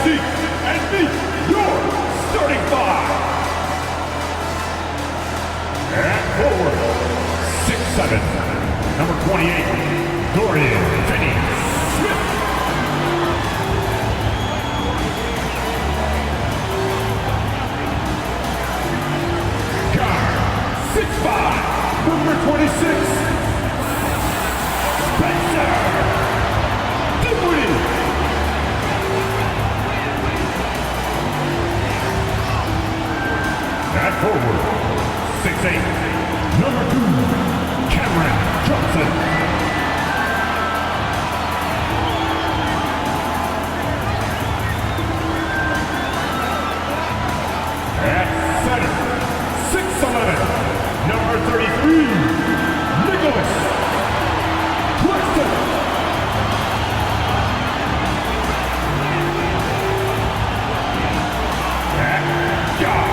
seats and meet your starting five. At forward, 6'7", number 28, Dorian Finney-Smith. Guard, 6'5", number 26, Spencer Dinwiddie. At forward, 6'8", number 2, Cameron Johnson. At center, 6'11", number 33, Nicholas Claxton. At guard,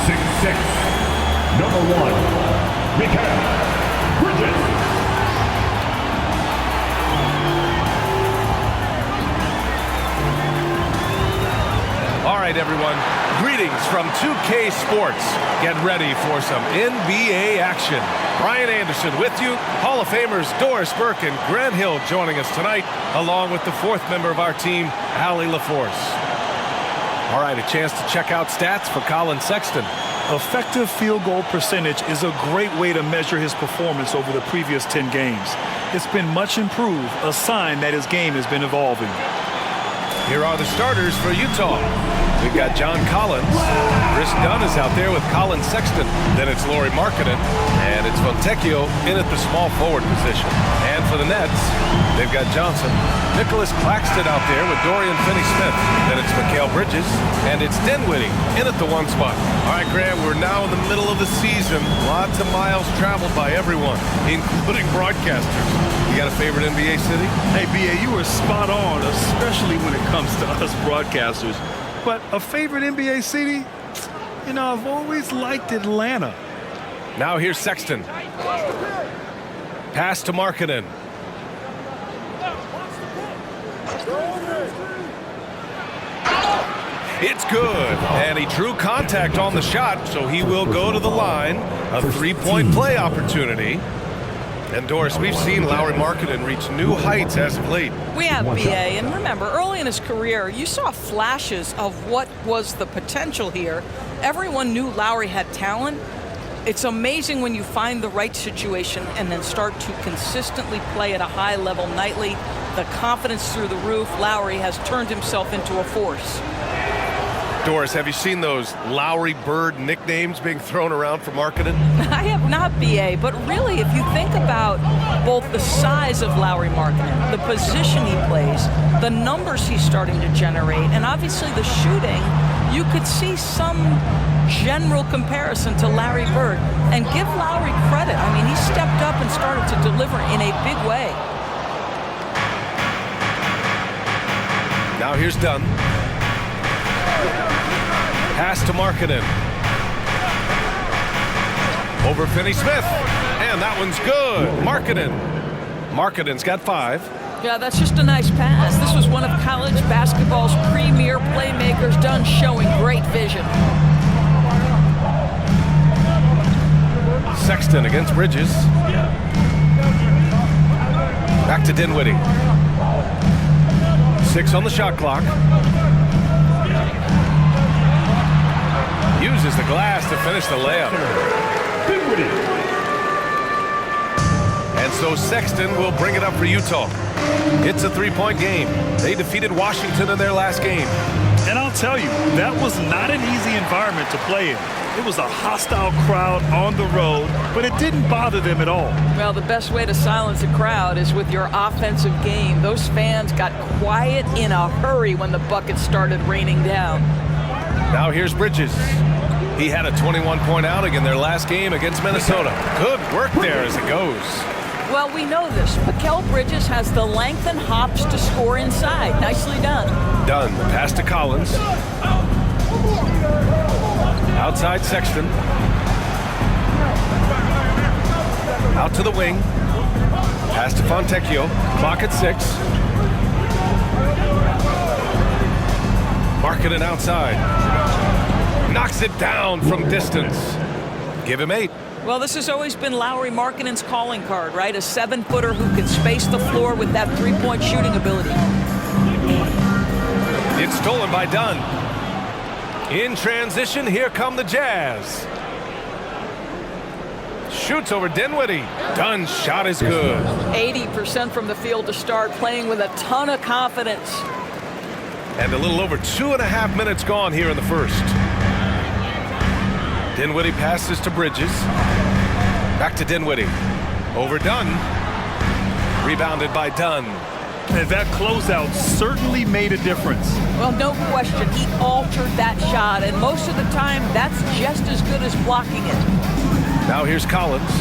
6'6", number 1, Mikal Bridges. All right, everyone. Greetings from 2K Sports. Get ready for some NBA action. Brian Anderson with you. Hall of Famers Doris Burke and Grant Hill joining us tonight, along with the fourth member of our team, Allie LaForce. All right, a chance to check out stats for Colin Sexton. Effective field goal percentage is a great way to measure his performance over the previous 10 games. It's been much improved, a sign that his game has been evolving. Here are the starters for Utah. We've got John Collins. Chris Dunn is out there with Colin Sexton. Then it's Lauri Markkanen, and it's Fontecchio in at the small forward position. And for the Nets, they've got Johnson. Nicholas Claxton out there with Dorian Finney-Smith. Then it's Mikal Bridges, and it's Dinwiddie in at the 1 spot. All right, Grant, we're now in the middle of the season. Lots of miles traveled by everyone, including broadcasters. You got a favorite NBA city? Hey, B.A., you were spot on, especially when it comes to us broadcasters. But a favorite NBA city? You know, I've always liked Atlanta. Now here's Sexton. Pass to Markkanen. It's good, and he drew contact on the shot, so he will go to the line. A three-point play opportunity. And Doris, we've seen Lauri Markkanen reach new heights as of late. We have, B.A., and remember, early in his career, you saw flashes of what was the potential here. Everyone knew Lauri had talent. It's amazing when you find the right situation and then start to consistently play at a high level nightly. The confidence through the roof. Lauri has turned himself into a force. Doris, have you seen those Lowry Bird nicknames being thrown around for Markkanen? I have not, B.A., but really, if you think about both the size of Lauri Markkanen, the position he plays, the numbers he's starting to generate, and obviously the shooting, you could see some general comparison to Larry Bird. And give Lauri credit. I mean, he stepped up and started to deliver in a big way. Now here's Dunn. Pass to Markkanen. Over Finney-Smith. And that one's good. Markkanen's got 5. Yeah, that's just a nice pass. This was one of college basketball's premier playmakers, Dunn showing great vision. Sexton against Bridges. Back to Dinwiddie. 6 on the shot clock. Uses the glass to finish the layup. And so Sexton will bring it up for Utah. It's a 3-point game. They defeated Washington in their last game. And I'll tell you, that was not an easy environment to play in. It was a hostile crowd on the road, but it didn't bother them at all. Well, the best way to silence a crowd is with your offensive game. Those fans got quiet in a hurry when the buckets started raining down. Now here's Bridges. He had a 21-point outing in their last game against Minnesota. Good work there as it goes. Well, we know this. Mikal Bridges has the length and hops to score inside. Nicely done. Dunn, pass to Collins. Outside Sexton. Out to the wing. Pass to Fontecchio. Clock at 6. Markkanen outside. Knocks it down from distance. Give him 8. Well, this has always been Lauri Markkanen's calling card, right? A 7-footer who can space the floor with that three-point shooting ability. It's stolen by Dunn. In transition, here come the Jazz. Shoots over Dinwiddie. Dunn's shot is good. 80% from the field to start, playing with a ton of confidence. And a little over 2.5 minutes gone here in the first. Dinwiddie passes to Bridges. Back to Dinwiddie. Over Dunn. Rebounded by Dunn. And that closeout certainly made a difference. Well, no question, he altered that shot, and most of the time, that's just as good as blocking it. Now here's Collins.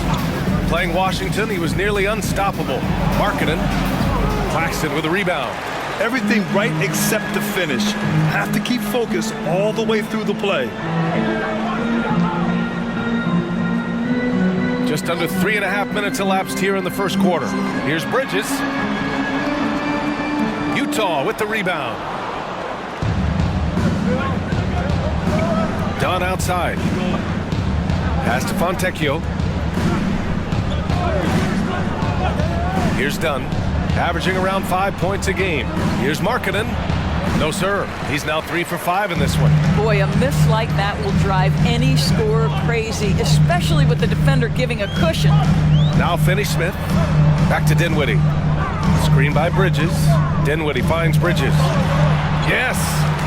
Playing Washington, he was nearly unstoppable. Markkanen. Claxton with a rebound. Everything right except the finish. Have to keep focus all the way through the play. Just under 3.5 minutes elapsed here in the first quarter. Here's Bridges. Utah with the rebound. Dunn outside. Pass to Fontecchio. Here's Dunn, averaging around 5 points a game. Here's Markkanen. No, sir. He's now 3 for 5 in this one. Boy, a miss like that will drive any scorer crazy, especially with the defender giving a cushion. Now Finney-Smith. Back to Dinwiddie. Screen by Bridges. Dinwiddie finds Bridges. Yes!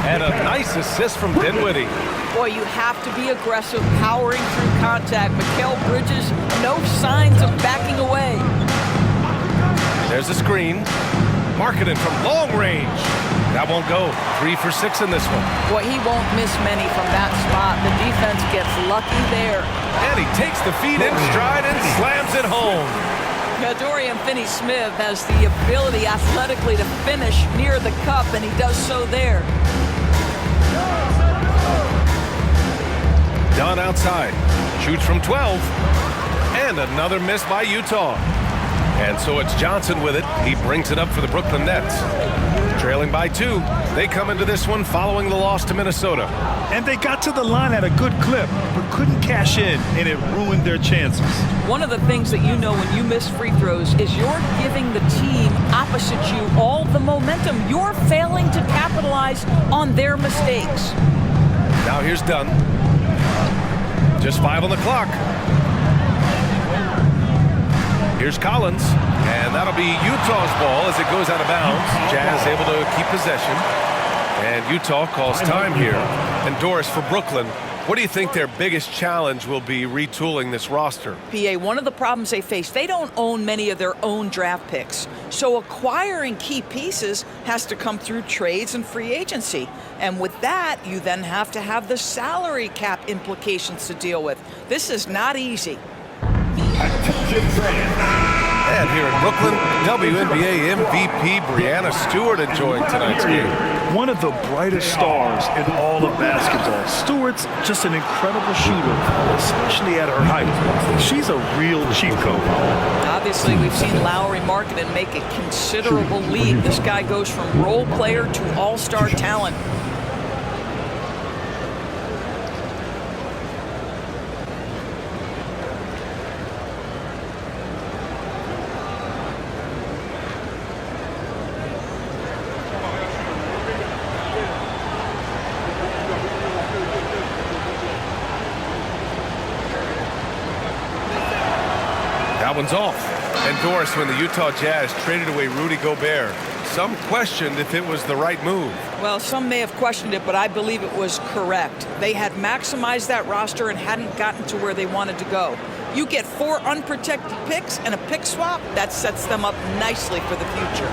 And a nice assist from Dinwiddie. Boy, you have to be aggressive, powering through contact. Mikal Bridges, no signs of backing away. There's a screen. Markkanen from long range. That won't go. 3 for 6 in this one. Boy, he won't miss many from that spot. The defense gets lucky there. And he takes the feed in stride and slams it home. Dorian Finney-Smith has the ability athletically to finish near the cup, and he does so there. Dunn outside. Shoots from 12. And another miss by Utah. And so it's Johnson with it. He brings it up for the Brooklyn Nets. Trailing by 2. They come into this one following the loss to Minnesota. And they got to the line at a good clip, but couldn't cash in, and it ruined their chances. One of the things that you know when you miss free throws is you're giving the team opposite you all the momentum. You're failing to capitalize on their mistakes. Now here's Dunn. Just 5 on the clock. Here's Collins, and that'll be Utah's ball as it goes out of bounds. Jazz able to keep possession, and Utah calls time here. And Doris, for Brooklyn, what do you think their biggest challenge will be retooling this roster? PA, one of the problems they face, they don't own many of their own draft picks. So acquiring key pieces has to come through trades and free agency. And with that, you then have to have the salary cap implications to deal with. This is not easy. And here in Brooklyn, WNBA MVP Breanna Stewart enjoying tonight's game. One of the brightest stars in all of basketball. Stewart's just an incredible shooter, especially at her height. She's a real cheat code. Obviously, we've seen Lauri Markkanen make a considerable leap. This guy goes from role player to all-star talent. That one's off. And Doris, when the Utah Jazz traded away Rudy Gobert, some questioned if it was the right move. Well, some may have questioned it, but I believe it was correct. They had maximized that roster and hadn't gotten to where they wanted to go. You get 4 unprotected picks and a pick swap, that sets them up nicely for the future.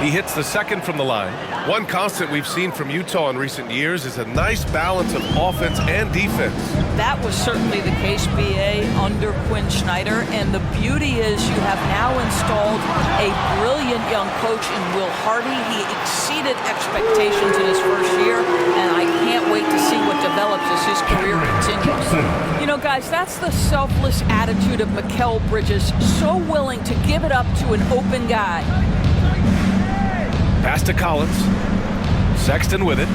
He hits the second from the line. One constant we've seen from Utah in recent years is a nice balance of offense and defense. That was certainly the case, B.A., under Quinn Snyder. And the beauty is you have now installed a brilliant young coach in Will Hardy. He exceeded expectations in his first year, and I can't wait to see what develops as his career continues. You know, guys, that's the selfless attitude of Mikal Bridges, so willing to give it up to an open guy. Pass to Collins. Sexton with it.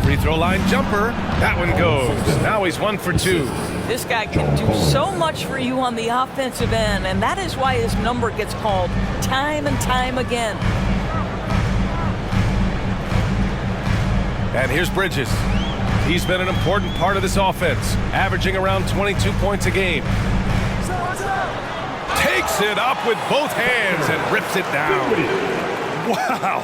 Free throw line jumper. That one goes. Now he's 1 for 2. This guy can do so much for you on the offensive end, and that is why his number gets called time and time again. And here's Bridges. He's been an important part of this offense, averaging around 22 points a game. Takes it up with both hands and rips it down. Wow.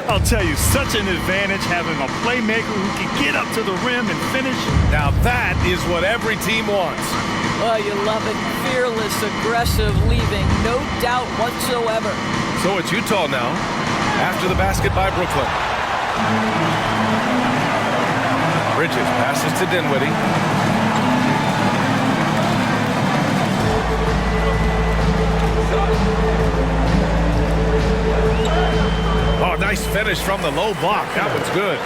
I'll tell you, such an advantage having a playmaker who can get up to the rim and finish. Now that is what every team wants. Oh, you love it. Fearless, aggressive, leaving. No doubt whatsoever. So it's Utah now, after the basket by Brooklyn. Bridges passes to Dinwiddie. Oh, nice finish from the low block. That one's good.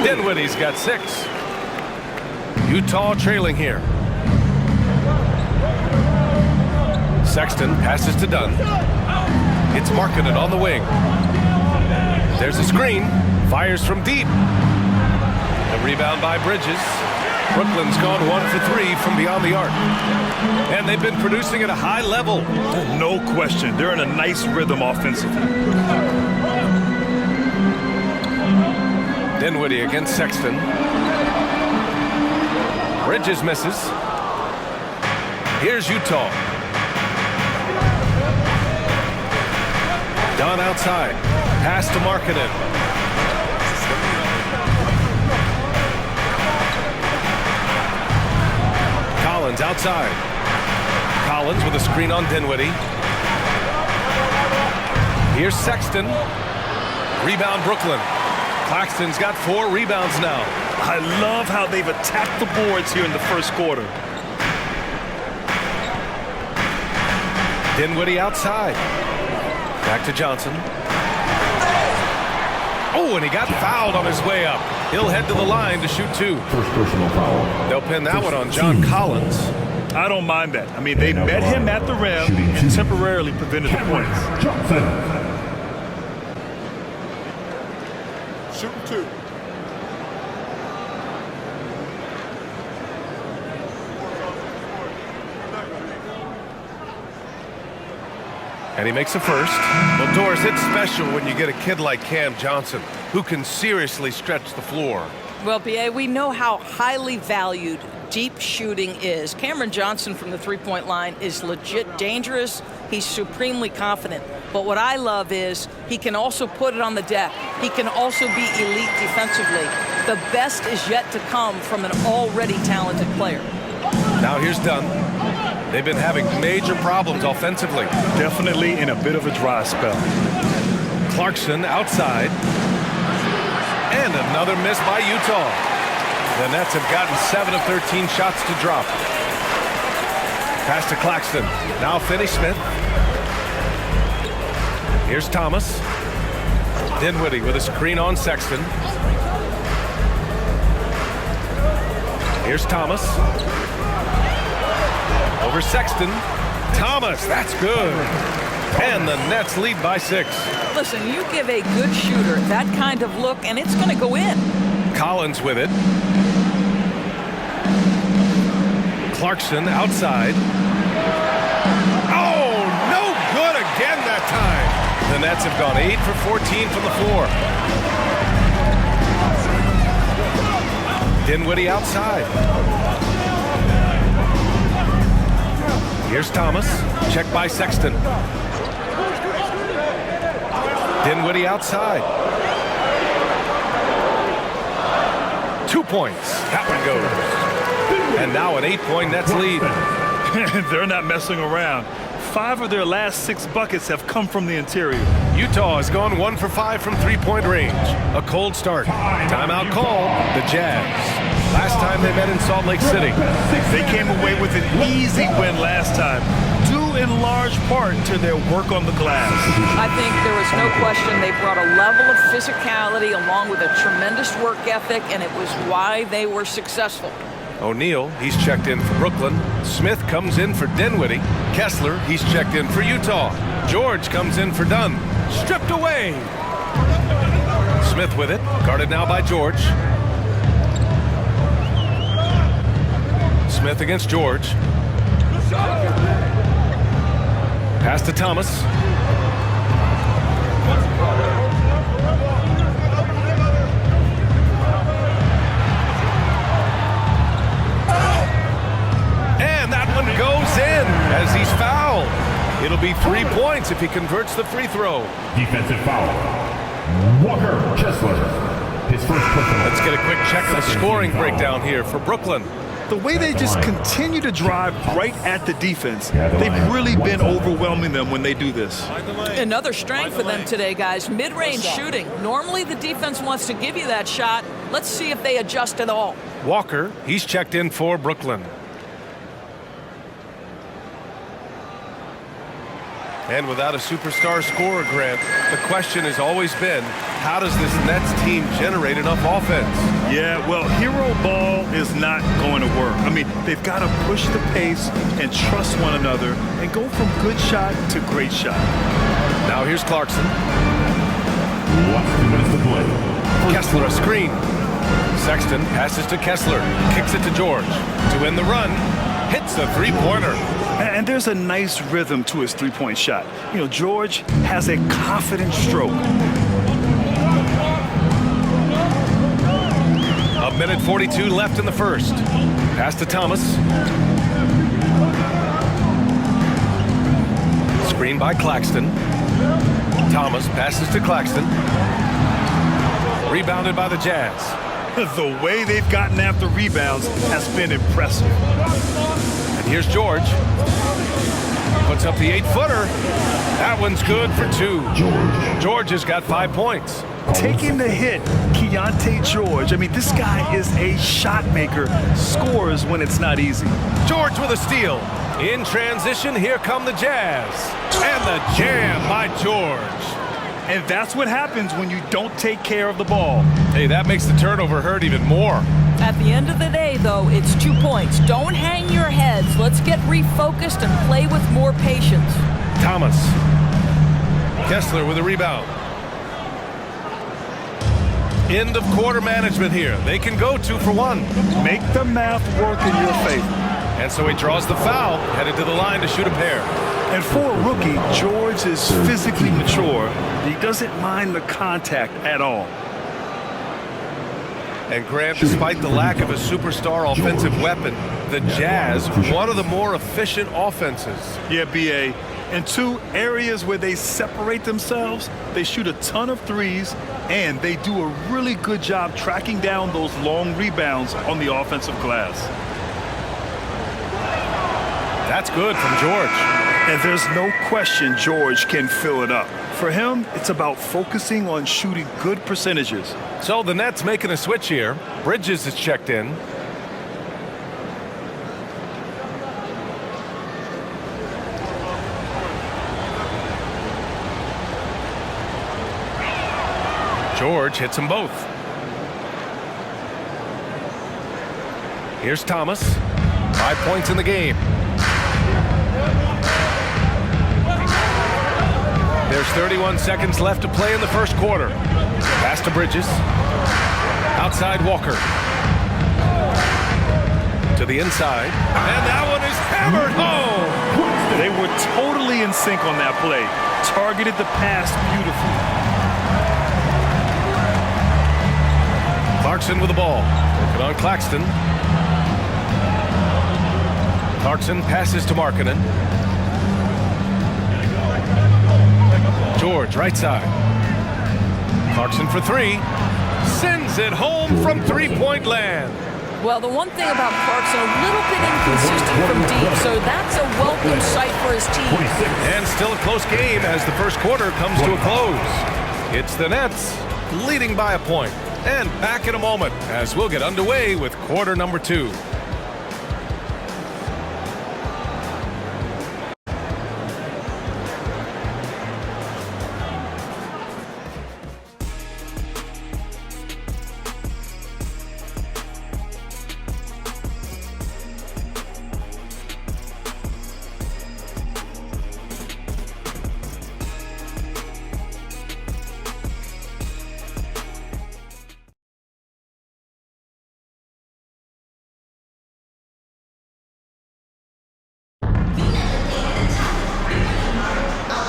Dinwiddie's got 6. Utah trailing here. Sexton passes to Dunn. It's Markkanen on the wing. There's a screen. Fires from deep. A rebound by Bridges. Brooklyn's gone 1 for 3 from beyond the arc. And they've been producing at a high level. No question. They're in a nice rhythm offensively. Dinwiddie against Sexton. Bridges misses. Here's Utah. Dunn outside. Pass to Markkanen. Collins outside. Collins with a screen on Dinwiddie. Here's Sexton. Rebound Brooklyn. Claxton's got 4 rebounds now. I love how they've attacked the boards here in the first quarter. Dinwiddie outside. Back to Johnson. Oh, and he got fouled on his way up. He'll head to the line to shoot 2. First personal foul. They'll pin that one on John Collins. I don't mind that. I mean, they met him at the rim and temporarily prevented the points. Johnson. Shooting 2. And he makes a first. Well, Doris, it's special when you get a kid like Cam Johnson who can seriously stretch the floor. Well, B.A., we know how highly valued deep shooting is. Cameron Johnson from the three-point line is legit dangerous. He's supremely confident. But what I love is he can also put it on the deck. He can also be elite defensively. The best is yet to come from an already talented player. Now here's Dunn. They've been having major problems offensively. Definitely in a bit of a dry spell. Clarkson outside. And another miss by Utah. The Nets have gotten 7 of 13 shots to drop. Pass to Claxton. Now Finney-Smith. Here's Thomas. Dinwiddie with a screen on Sexton. Here's Thomas. Over Sexton. Thomas, that's good. And the Nets lead by 6. Listen, you give a good shooter that kind of look, and it's going to go in. Collins with it. Clarkson outside. Oh, no good again that time. The Nets have gone 8 for 14 from the floor. Dinwiddie outside. Here's Thomas. Checked by Sexton. Dinwiddie outside. 2 points. That one goes. And now an 8-point Nets lead. They're not messing around. 5 of their last 6 buckets have come from the interior. Utah has gone 1 for 5 from three-point range. A cold start. Timeout called the Jazz. Last time they met in Salt Lake City. They came away with an easy win last time, due in large part to their work on the glass. I think there was no question they brought a level of physicality along with a tremendous work ethic, and it was why they were successful. O'Neal, he's checked in for Brooklyn. Smith comes in for Dinwiddie. Kessler, he's checked in for Utah. George comes in for Dunn. Stripped away. Smith with it, guarded now by George. Smith against George. Pass to Thomas. And that one goes in as he's fouled. It'll be 3 points if he converts the free throw. Defensive foul. Walker Kessler. His first personal. Let's get a quick check of the scoring breakdown here for Brooklyn. The way they just continue to drive right at the defense, they've really been overwhelming them when they do this. Another strength for them today, guys. Mid-range shooting. Normally the defense wants to give you that shot. Let's see if they adjust at all. Walker, he's checked in for Brooklyn. And without a superstar scorer, Grant, the question has always been, how does this Nets team generate enough offense? Yeah, well, hero ball is not going to work. I mean, they've got to push the pace and trust one another and go from good shot to great shot. Now here's Clarkson. 2 minutes to play. Kessler a screen. Sexton passes to Kessler, kicks it to George. To win the run, hits a three-pointer. And there's a nice rhythm to his three-point shot. You know, George has a confident stroke. A minute 42 left in the first. Pass to Thomas. Screen by Claxton. Thomas passes to Claxton. Rebounded by the Jazz. The way they've gotten after rebounds has been impressive. And here's George. Puts up the 8-footer. That one's good for 2. George has got 5 points. Taking the hit, Keontae George. I mean, this guy is a shot maker. Scores when it's not easy. George with a steal. In transition, here come the Jazz. And the jam by George. And that's what happens when you don't take care of the ball. Hey, that makes the turnover hurt even more. At the end of the day, though, it's 2 points. Don't hang your heads. Let's get refocused and play with more patience. Thomas. Kessler with a rebound. End of quarter management here. They can go 2 for 1. Make the math work in your favor. And so he draws the foul, headed to the line to shoot a pair. And for a rookie, George is physically mature. He doesn't mind the contact at all. And Grant, despite the lack of a superstar offensive weapon, the Jazz, one of the more efficient offenses. Yeah, B.A. In 2 areas where they separate themselves, they shoot a ton of threes, and they do a really good job tracking down those long rebounds on the offensive glass. That's good from George. And there's no question George can fill it up. For him, it's about focusing on shooting good percentages. So the Nets making a switch here. Bridges is checked in. George hits them both. Here's Thomas. 5 points in the game. There's 31 seconds left to play in the first quarter. Pass to Bridges. Outside Walker. To the inside. And that one is hammered home. They were totally in sync on that play. Targeted the pass beautifully. Clarkson with the ball. Working on Claxton. Clarkson passes to Markkanen. George, right side. Clarkson for 3. Sends it home from three-point land. Well, the one thing about Clarkson, a little bit inconsistent from deep, so that's a welcome sight for his team. And still a close game as the first quarter comes to a close. It's the Nets leading by a point. And back in a moment as we'll get underway with quarter number 2.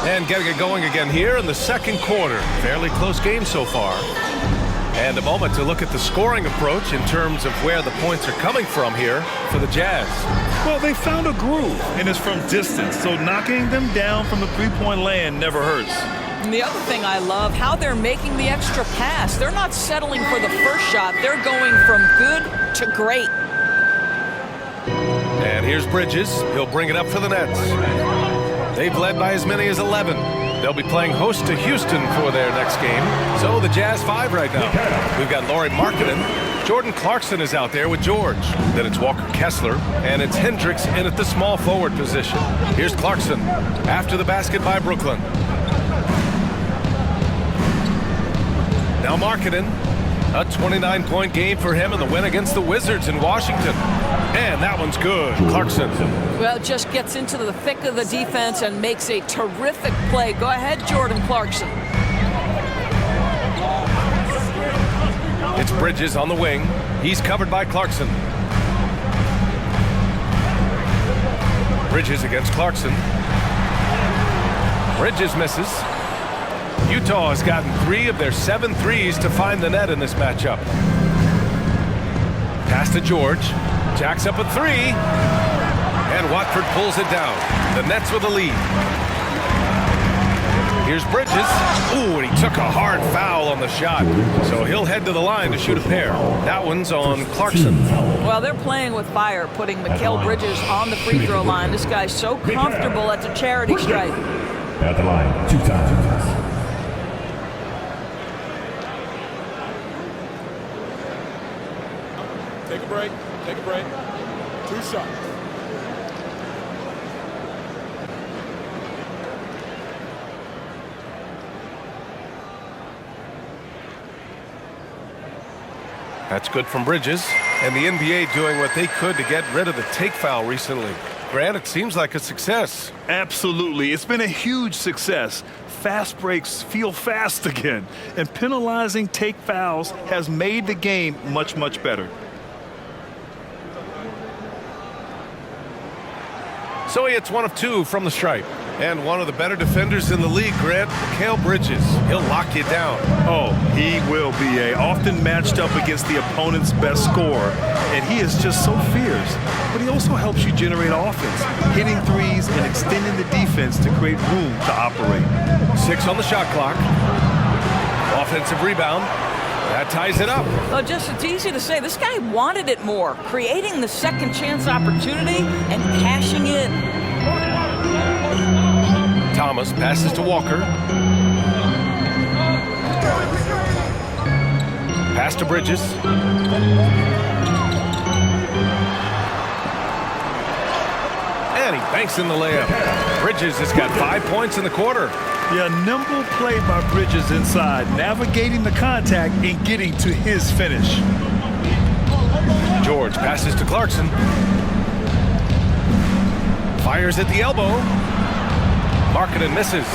And getting it going again here in the second quarter. Fairly close game so far. And a moment to look at the scoring approach in terms of where the points are coming from here for the Jazz. Well, they found a groove, and it's from distance, so knocking them down from the three-point land never hurts. And the other thing I love, how they're making the extra pass. They're not settling for the first shot. They're going from good to great. And here's Bridges. He'll bring it up for the Nets. They've led by as many as 11. They'll be playing host to Houston for their next game. So the Jazz 5 right now. We've got Lauri Markkanen. Jordan Clarkson is out there with George. Then it's Walker Kessler. And it's Hendricks in at the small forward position. Here's Clarkson after the basket by Brooklyn. Now Markkanen. A 29-point game for him in the win against the Wizards in Washington. And that one's good. Clarkson. Well, just gets into the thick of the defense and makes a terrific play. Go ahead, Jordan Clarkson. It's Bridges on the wing. He's covered by Clarkson. Bridges against Clarkson. Bridges misses. Utah has gotten 3 of their 7 threes to find the net in this matchup. Pass to George. Jacks up a 3. And Watford pulls it down. The Nets with the lead. Here's Bridges. Ooh, and he took a hard foul on the shot. So he'll head to the line to shoot a pair. That one's on Clarkson. Well, they're playing with fire, putting Mikal Bridges on the free throw line. This guy's so comfortable at the charity stripe. At the line, 2 times. Take a break. Take a break. 2 shots. That's good from Bridges. And the NBA doing what they could to get rid of the take foul recently. Grant, it seems like a success. Absolutely. It's been a huge success. Fast breaks feel fast again. And penalizing take fouls has made the game much, much better. So he hits 1 of 2 from the stripe. And one of the better defenders in the league, Grant, Mikal Bridges. He'll lock you down. Oh, he will be often matched up against the opponent's best scorer. And he is just so fierce. But he also helps you generate offense, hitting threes and extending the defense to create room to operate. 6 on the shot clock. Offensive rebound. That ties it up. Well, just it's easy to say. This guy wanted it more, creating the second chance opportunity and cashing in. Thomas passes to Walker. Pass to Bridges. And he banks in the layup. Bridges has got 5 points in the quarter. Yeah, nimble play by Bridges inside, navigating the contact and getting to his finish. George passes to Clarkson. Fires at the elbow. Markkanen misses.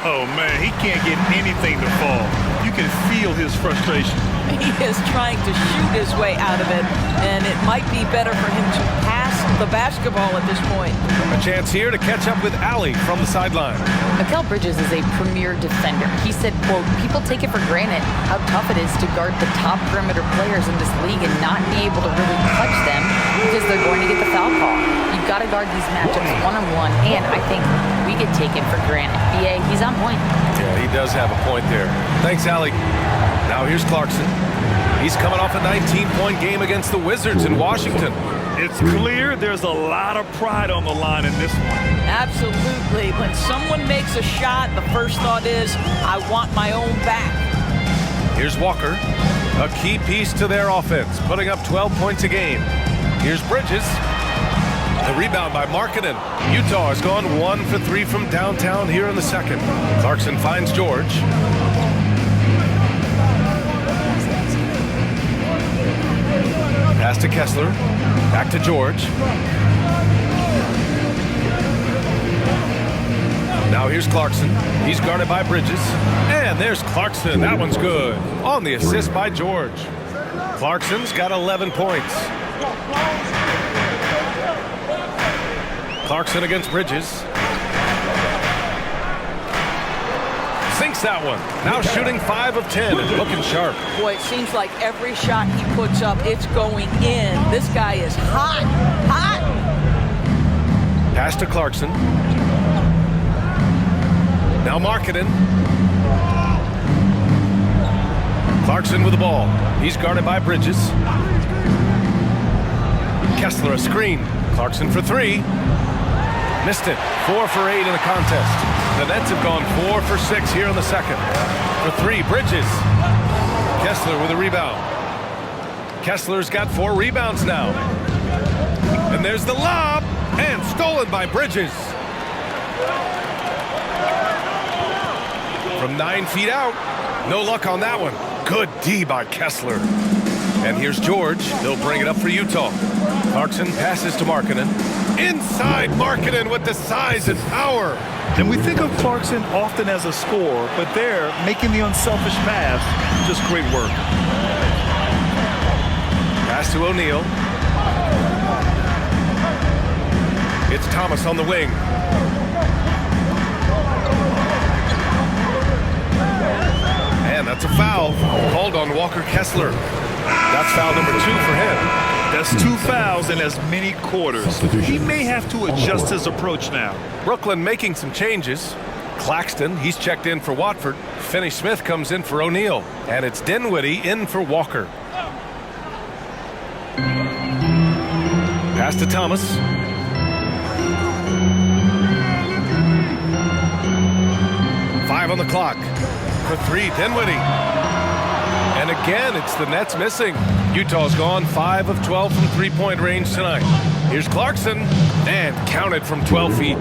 Oh, man, he can't get anything to fall. You can feel his frustration. He is trying to shoot his way out of it, and it might be better for him to pass the basketball at this point. A chance here to catch up with Allie from the sideline. Mikal Bridges is a premier defender. He said, quote, people take it for granted how tough it is to guard the top perimeter players in this league and not be able to really touch them because they're going to get the foul call. You've got to guard these matchups one-on-one, and I think we we get taken for granted. BA, he's on point. Yeah, he does have a point there. Thanks, Allie. Now here's Clarkson. He's coming off a 19-point game against the Wizards in Washington. It's clear there's a lot of pride on the line in this one. Absolutely. When someone makes a shot, the first thought is, I want my own back. Here's Walker, a key piece to their offense, putting up 12 points a game. Here's Bridges. The rebound by Markkanen. Utah has gone 1 for 3 from downtown here in the second. Clarkson finds George. Pass to Kessler. Back to George. Now here's Clarkson. He's guarded by Bridges. And there's Clarkson. That one's good. On the assist by George. Clarkson's got 11 points. Clarkson against Bridges. Sinks that one. Now shooting 5 of 10 and looking sharp. Boy, it seems like every shot he puts up, it's going in. This guy is hot, hot. Pass to Clarkson. Now Markkanen. Clarkson with the ball. He's guarded by Bridges. Kessler a screen. Clarkson for 3. Missed it. 4 for 8 in the contest. The Nets have gone 4 for 6 here in the second. For 3, Bridges. Kessler with a rebound. Kessler's got 4 rebounds now. And there's the lob. And stolen by Bridges. From 9 feet out. No luck on that one. Good D by Kessler. And here's George. They'll bring it up for Utah. Clarkson passes to Markkanen. Inside Markkanen with the size and power. And we think of Clarkson often as a scorer, but they're making the unselfish pass. Just great work. Pass to O'Neal. It's Thomas on the wing. And that's a foul called on Walker Kessler. That's foul number 2 for him. That's 2 fouls in as many quarters. He may have to adjust his approach now. Brooklyn making some changes. Claxton, he's checked in for Watford. Finney-Smith comes in for O'Neal. And it's Dinwiddie in for Walker. Pass to Thomas. Five on the clock. For 3, Dinwiddie. And again, it's the Nets missing. Utah's gone 5 of 12 from three-point range tonight. Here's Clarkson, and counted from 12 feet.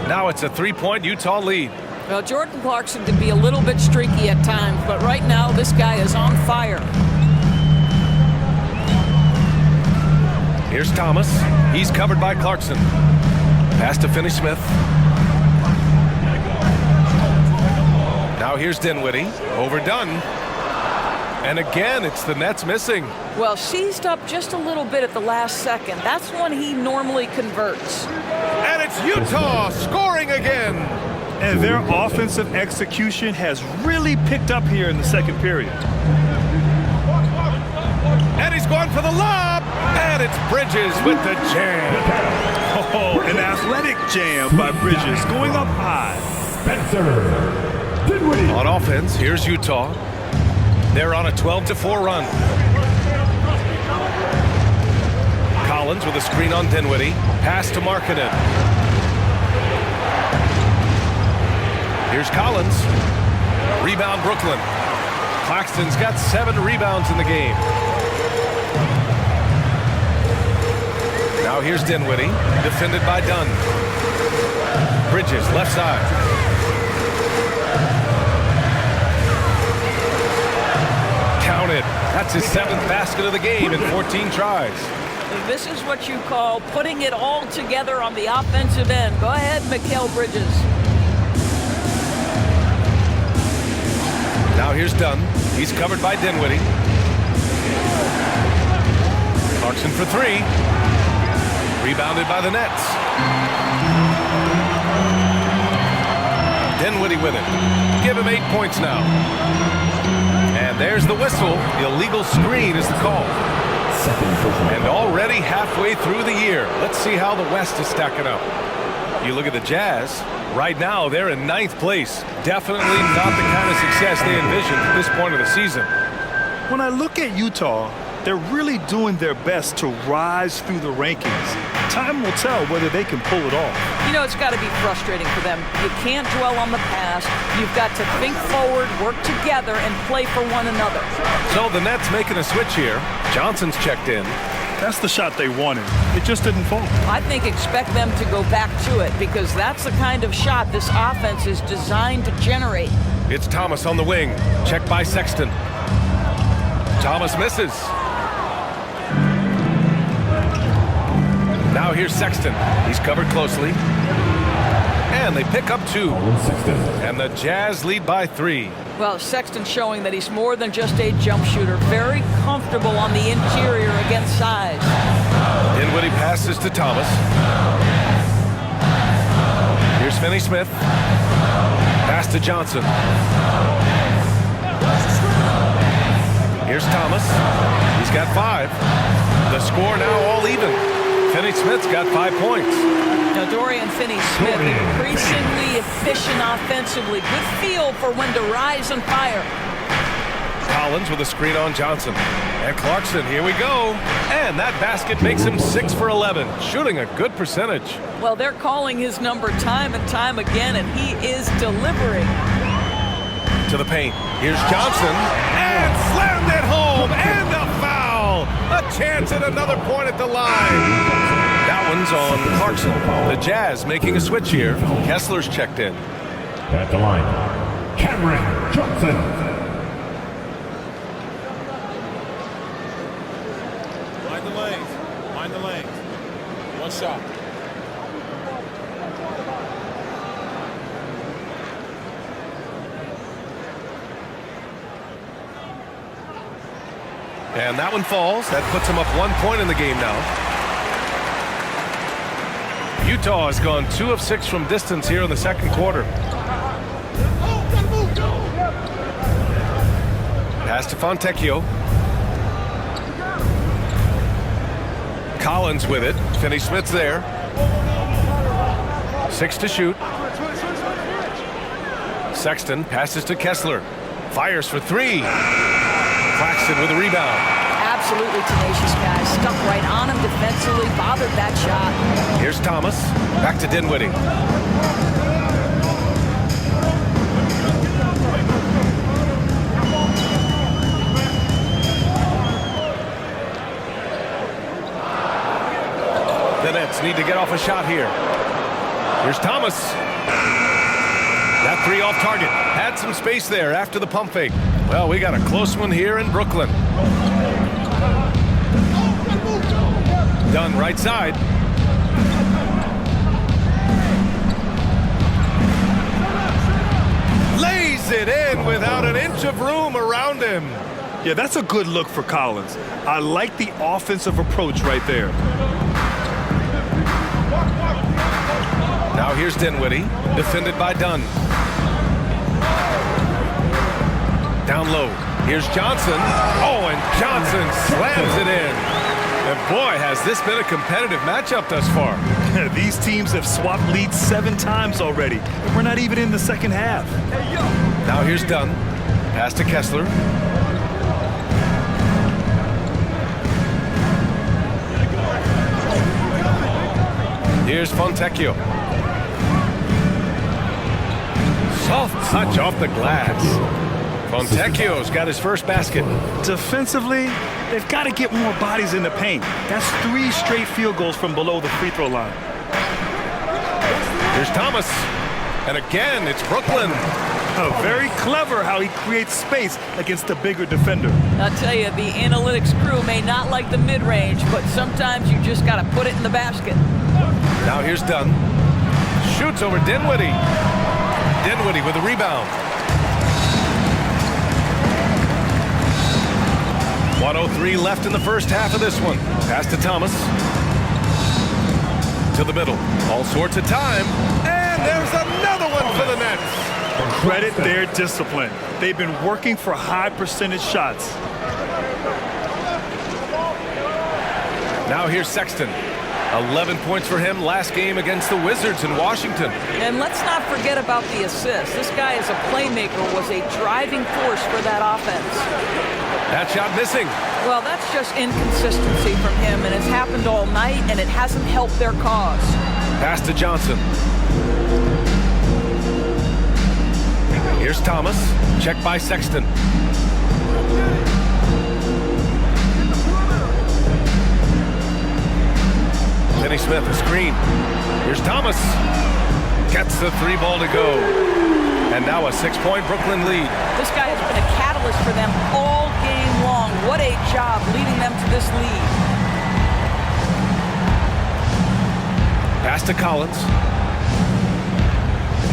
Now it's a 3-point Utah lead. Well, Jordan Clarkson can be a little bit streaky at times, but right now this guy is on fire. Here's Thomas. He's covered by Clarkson. Pass to Finney-Smith. Now here's Dinwiddie. Overdone. And again, it's the Nets missing. Well, seized up just a little bit at the last second. That's when he normally converts. And it's Utah scoring again. And their offensive execution has really picked up here in the second period. And he's going for the lob. And it's Bridges with the jam. Oh, an athletic jam by Bridges, going up high. Spencer Dinwiddie. On offense, here's Utah. They're on a 12-4 run. Collins with a screen on Dinwiddie. Pass to Markkanen. Here's Collins. Rebound Brooklyn. Claxton's got 7 rebounds in the game. Now here's Dinwiddie, defended by Dunn. Bridges, left side. Counted. That's his 7th basket of the game in 14 tries. This is what you call putting it all together on the offensive end. Go ahead, Mikal Bridges. Now here's Dunn. He's covered by Dinwiddie. Clarkson for 3. Rebounded by the Nets. Dinwiddie with it. Give him 8 points now. And there's the whistle. Illegal screen is the call. And already halfway through the year. Let's see how the West is stacking up. You look at the Jazz. Right now, they're in 9th place. Definitely not the kind of success they envisioned at this point of the season. When I look at Utah, they're really doing their best to rise through the rankings. Time will tell whether they can pull it off. You know, it's got to be frustrating for them. You can't dwell on the past. You've got to think forward, work together, and play for one another. So the Nets making a switch here. Johnson's checked in. That's the shot they wanted. It just didn't fall. I think expect them to go back to it because that's the kind of shot this offense is designed to generate. It's Thomas on the wing. Checked by Sexton. Thomas misses. Now here's Sexton. He's covered closely. And they pick up 2. And the Jazz lead by 3. Well, Sexton showing that he's more than just a jump shooter. Very comfortable on the interior against size. Dinwiddie passes to Thomas. Here's Finney-Smith. Pass to Johnson. Here's Thomas. He's got 5. The score now all even. Finney-Smith's got 5 points. Now, Dorian Finney-Smith, increasingly efficient offensively. Good feel for when to rise and fire. Collins with a screen on Johnson. And Clarkson, here we go. And that basket makes him 6 for 11, shooting a good percentage. Well, they're calling his number time and time again, and he is delivering. To the paint. Here's Johnson. And slammed it home. And a foul. A chance at another point at the line. That one's on Clarkson. The Jazz making a switch here. Kessler's checked in. At the line, Cameron Johnson. Mind the lanes. Mind the lanes. One shot. And that one falls. That puts him up 1 point in the game now. Utah has gone 2 of 6 from distance here in the second quarter. Pass to Fontecchio. Collins with it. Finney-Smith's there. 6 to shoot. Sexton passes to Kessler. Fires for 3. Claxton with a rebound. Absolutely tenacious guy. Stuck right on him defensively. Bothered that shot. Here's Thomas. Back to Dinwiddie. The Nets need to get off a shot here. Here's Thomas. That 3 off target. Had some space there after the pump fake. Well, we got a close one here in Brooklyn. Dunn right side. Lays it in without an inch of room around him. Yeah, that's a good look for Collins. I like the offensive approach right there. Now here's Dinwiddie, defended by Dunn. Down low. Here's Johnson. Oh, and Johnson slams it in. And boy, has this been a competitive matchup thus far. These teams have swapped leads 7 times already. We're not even in the second half. Now here's Dunn. Pass to Kessler. Here's Fontecchio. Soft touch off the glass. Fontecchio's got his first basket. Defensively, they've got to get more bodies in the paint. That's 3 straight field goals from below the free throw line. Here's Thomas. And again, it's Brooklyn. Oh, very clever how he creates space against the bigger defender. I'll tell you, the analytics crew may not like the mid-range, but sometimes you just got to put it in the basket. Now here's Dunn. Shoots over Dinwiddie. Dinwiddie with a rebound. 1:03 left in the first half of this one. Pass to Thomas. To the middle. All sorts of time. And there's another one for the Nets. Credit their discipline. They've been working for high percentage shots. Now here's Sexton. 11 points for him last game against the Wizards in Washington. And let's not forget about the assist. This guy is a playmaker, was a driving force for that offense. That shot missing. Well, that's just inconsistency from him, and it's happened all night, and it hasn't helped their cause. Pass to Johnson. Here's Thomas. Check by Sexton. Finney Smith, a screen. Here's Thomas. Gets the 3 ball to go. And now a 6-point Brooklyn lead. This guy has been a catalyst for them all game long. What a job leading them to this lead. Pass to Collins.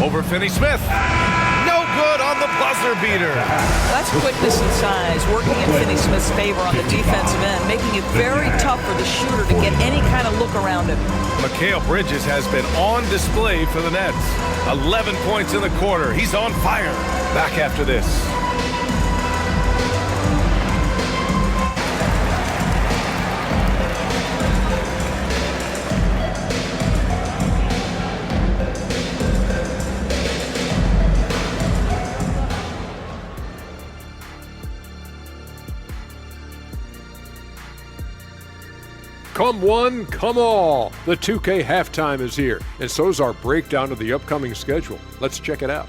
Over Finney Smith. No good on the buzzer beater. That's quickness and size working in Finney Smith's favor on the defensive end, making it very tough for the shooter to get any kind of look around him. Mikal Bridges has been on display for the Nets. 11 points in the quarter. He's on fire. Back after this. Come one, come all. The 2K halftime is here, and so's our breakdown of the upcoming schedule. Let's check it out.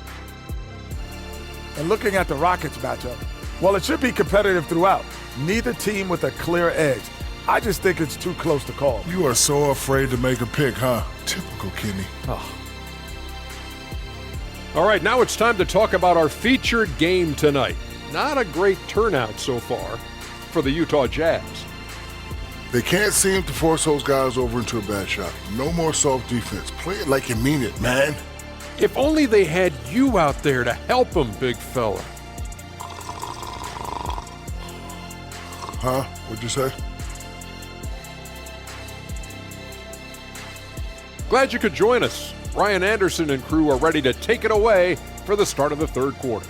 And looking at the Rockets matchup, well, it should be competitive throughout. Neither team with a clear edge. I just think it's too close to call. You are so afraid to make a pick, huh? Typical Kenny. Oh. All right, now it's time to talk about our featured game tonight. Not a great turnout so far for the Utah Jazz. They can't seem to force those guys over into a bad shot. No more soft defense. Play it like you mean it, man. If only they had you out there to help them, big fella. Huh? What'd you say? Glad you could join us. Ryan Anderson and crew are ready to take it away for the start of the third quarter.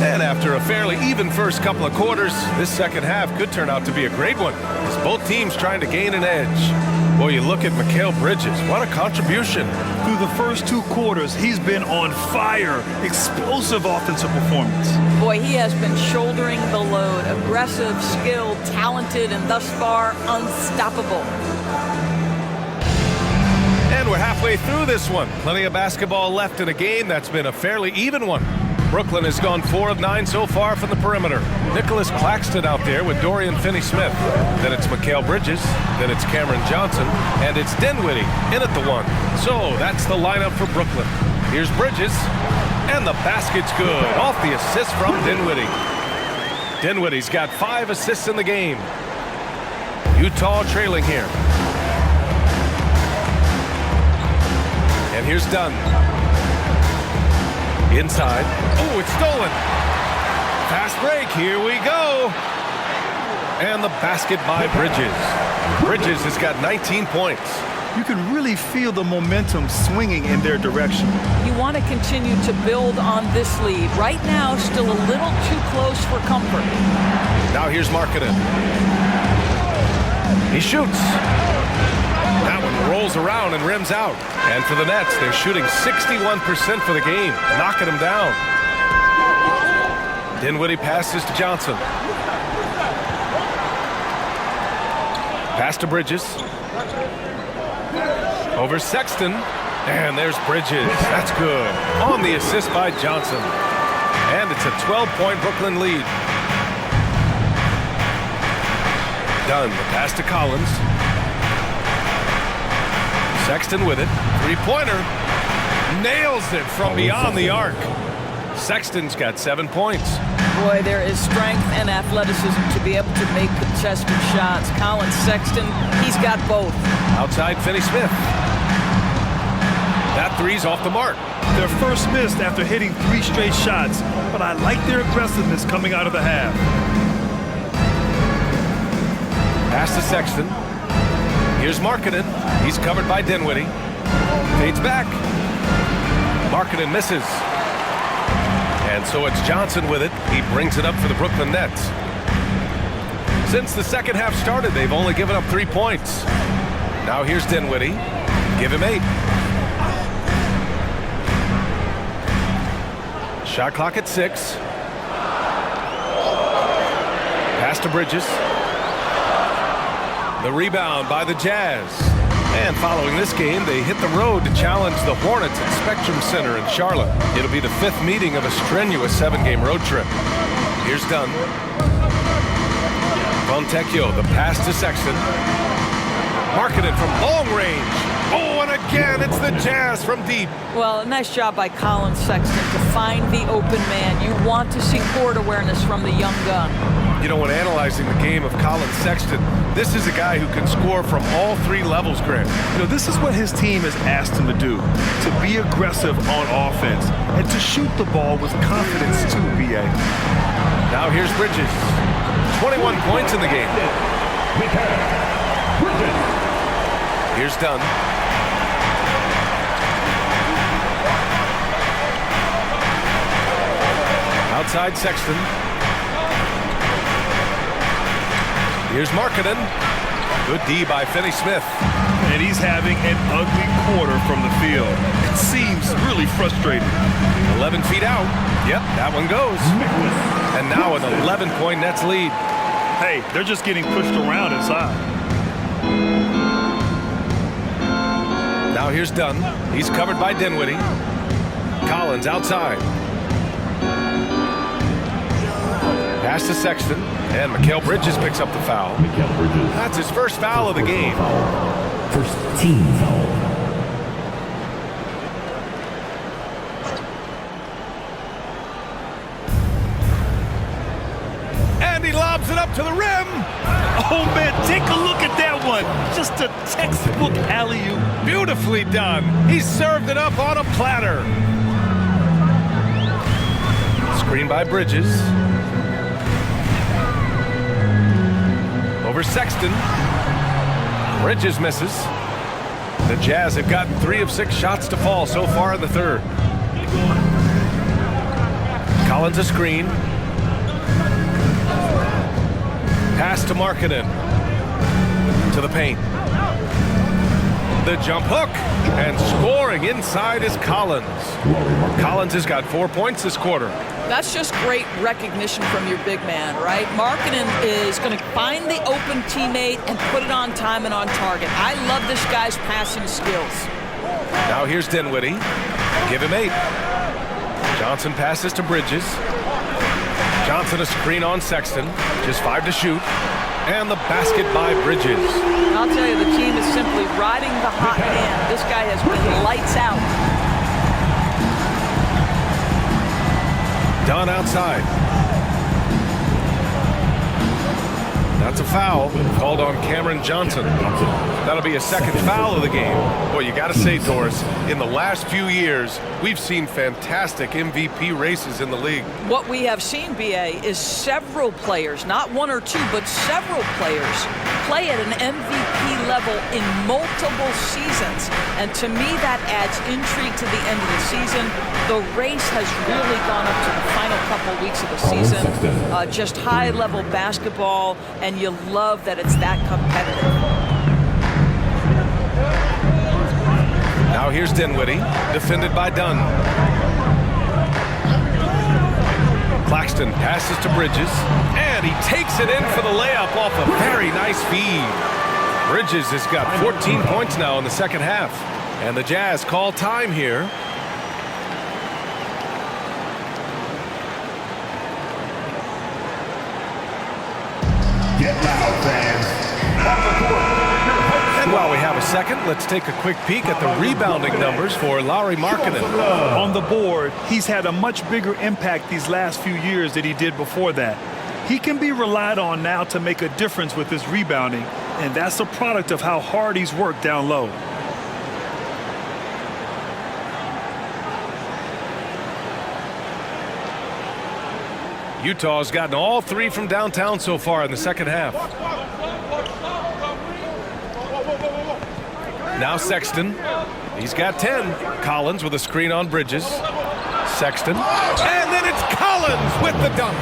And after a fairly even first couple of quarters, this second half could turn out to be a great one, as both teams trying to gain an edge. Boy, you look at Mikal Bridges. What a contribution. Through the first 2 quarters, he's been on fire. Explosive offensive performance. Boy, he has been shouldering the load. Aggressive, skilled, talented, and thus far, unstoppable. And we're halfway through this one. Plenty of basketball left in a game that's been a fairly even one. Brooklyn has gone 4 of 9 so far from the perimeter. Nicholas Claxton out there with Dorian Finney-Smith. Then it's Mikal Bridges. Then it's Cameron Johnson. And it's Dinwiddie in at the 1. So that's the lineup for Brooklyn. Here's Bridges. And the basket's good. Off the assist from Dinwiddie. Dinwiddie's got 5 assists in the game. Utah trailing here. And here's Dunn. Inside. Oh, it's stolen. Fast break. Here we go. And the basket by Bridges. Bridges has got 19 points. You can really feel the momentum swinging in their direction. You want to continue to build on this lead. Right now, still a little too close for comfort. Now here's Markkanen. He shoots. That one rolls around and rims out. And for the Nets, they're shooting 61% for the game, knocking them down. Dinwiddie passes to Johnson. Pass to Bridges. Over Sexton. And there's Bridges. That's good. On the assist by Johnson. And it's a 12-point Brooklyn lead. Dunn, the pass to Collins. Sexton with it. 3-pointer. Nails it from beyond the arc. Sexton's got 7 points. Boy, there is strength and athleticism to be able to make contested shots. Colin Sexton, he's got both. Outside Finney-Smith. That three's off the mark. Their first missed after hitting 3 straight shots, but I like their aggressiveness coming out of the half. Pass to Sexton. Here's Markkanen. He's covered by Dinwiddie. Fades back. Markkanen misses. And so it's Johnson with it. He brings it up for the Brooklyn Nets. Since the second half started, they've only given up 3 points. Now here's Dinwiddie. Give him 8. Shot clock at 6. Pass to Bridges. The rebound by the Jazz. And following this game, they hit the road to challenge the Hornets at Spectrum Center in Charlotte. It'll be the 5th meeting of a strenuous 7-game road trip. Here's Dunn. Fontecchio, the pass to Sexton. Markkanen from long range. Oh, and again, it's the Jazz from deep. Well, a nice job by Colin Sexton to find the open man. You want to see court awareness from the young gun. You know, when analyzing the game of Colin Sexton, this is a guy who can score from all 3 levels, Grant. You know, this is what his team has asked him to do, to be aggressive on offense and to shoot the ball with confidence too, B.A. Now here's Bridges. 21 points in the game. Here's Dunn. Outside Sexton. Here's Markkanen. Good D by Finney-Smith. And he's having an ugly quarter from the field. It seems really frustrating. 11 feet out. Yep, that one goes. And now an 11-point Nets lead. Hey, they're just getting pushed around inside. Now here's Dunn. He's covered by Dinwiddie. Collins outside. Pass to Sexton. And Mikal Bridges picks up the foul. That's his first foul of the game. First team foul. And he lobs it up to the rim. Oh, man, take a look at that one. Just a textbook alley-oop. Beautifully done. He served it up on a platter. Screen by Bridges. Over Sexton. Bridges misses. The Jazz have gotten 3 of 6 shots to fall so far in the third. Collins a screen. Pass to Markkanen. To the paint. The jump hook. And scoring inside is Collins. Collins has got 4 points this quarter. That's just great recognition from your big man, right? Markkanen is going to find the open teammate and put it on time and on target. I love this guy's passing skills. Now here's Dinwiddie. Give him 8. Johnson passes to Bridges. Johnson a screen on Sexton. Just 5 to shoot. And the basket by Bridges. I'll tell you, the team is simply riding the hot hand. This guy has been lights out. Dunn outside. That's a foul called on Cameron Johnson. That'll be a second foul of the game. Boy, you got to say, Doris, in the last few years, we've seen fantastic MVP races in the league. What we have seen, B.A., is several players, not 1 or 2, but several players play at an MVP level in multiple seasons. And to me, that adds intrigue to the end of the season. The race has really gone up to the final couple weeks of the season. Just high-level basketball, and you love that it's that competitive. Now here's Dinwiddie, defended by Dunn. Claxton passes to Bridges, and he takes it in for the layup off a very nice feed. Bridges has got 14 points now in the second half, and the Jazz call time here. Get loud, fans. Off the court. And while we have a second, let's take a quick peek at the rebounding numbers for Lauri Markkanen. On the board, he's had a much bigger impact these last few years than he did before that. He can be relied on now to make a difference with his rebounding, and that's a product of how hard he's worked down low. Utah's gotten all 3 from downtown so far in the second half. Now Sexton. He's got 10. Collins with a screen on Bridges. Sexton. And then it's Collins with the dunk.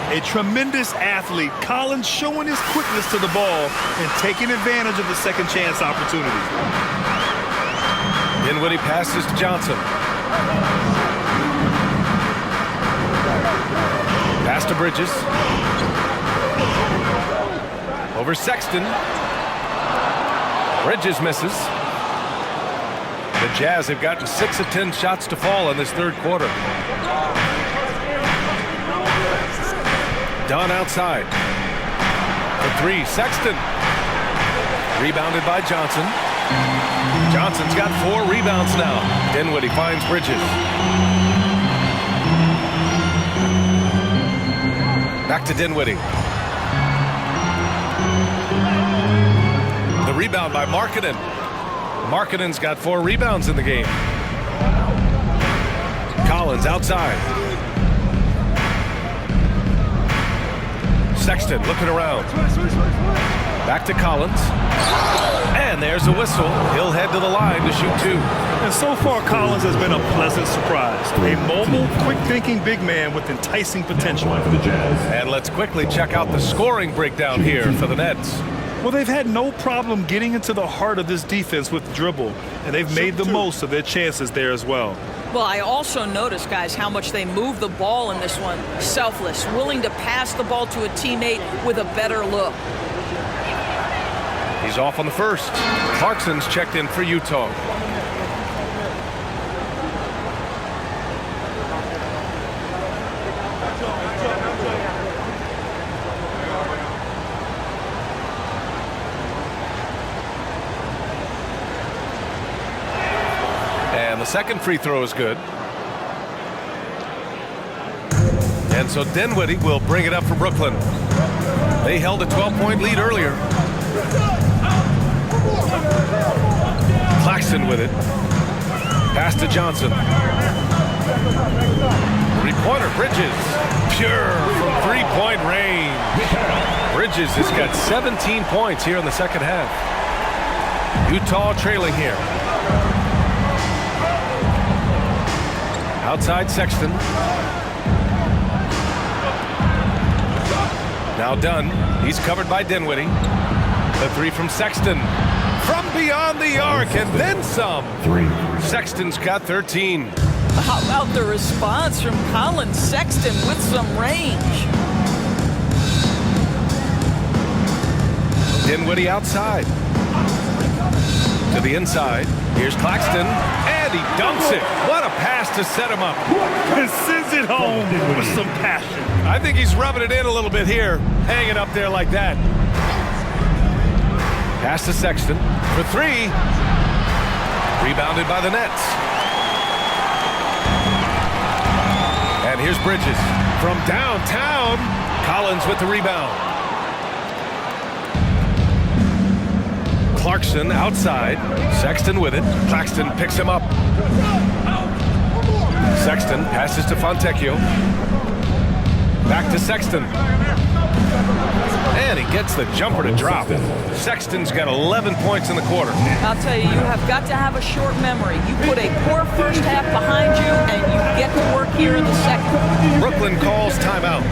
A tremendous athlete. Collins showing his quickness to the ball and taking advantage of the second chance opportunity. Dinwiddie passes to Johnson. Pass to Bridges. Over Sexton. Bridges misses. The Jazz have gotten 6 of 10 shots to fall in this third quarter. Dunn outside. For 3, Sexton. Rebounded by Johnson. Johnson's got 4 rebounds now. Dinwiddie finds Bridges. Back to Dinwiddie. The rebound by Markkanen. Markkanen's got 4 rebounds in the game. Collins outside. Sexton looking around. Back to Collins. And there's a whistle. He'll head to the line to shoot 2. And so far, Collins has been a pleasant surprise. A mobile, quick-thinking big man with enticing potential. And let's quickly check out the scoring breakdown here for the Nets. Well, they've had no problem getting into the heart of this defense with the dribble, and they've made the most of their chances there as well. Well, I also noticed, guys, how much they move the ball in this one. Selfless, willing to pass the ball to a teammate with a better look. He's off on the first. Clarkson's checked in for Utah. And the second free throw is good. And so Dinwiddie will bring it up for Brooklyn. They held a 12-point lead earlier. Claxton with it. Pass to Johnson. Three-pointer, Bridges. Pure from three-point range. Bridges has got 17 points here in the second half. Utah trailing here. Outside Sexton. Now Dunn. He's covered by Dinwiddie. The 3 from Sexton. From beyond the arc and then some. 3. Sexton's got 13. How about the response from Colin Sexton with some range? Dinwiddie outside. To the inside. Here's Claxton. And he dunks it. What a pass to set him up. And sends it home with some passion. I think he's rubbing it in a little bit here. Hanging up there like that. Pass to Sexton for 3. Rebounded by the Nets. And here's Bridges from downtown. Collins with the rebound. Clarkson outside. Sexton with it. Claxton picks him up. Sexton passes to Fontecchio. Back to Sexton. And he gets the jumper to drop. Sexton's got 11 points in the quarter. I'll tell you, you have got to have a short memory. You put a poor first half behind you, and you get to work here in the second. Brooklyn calls timeout.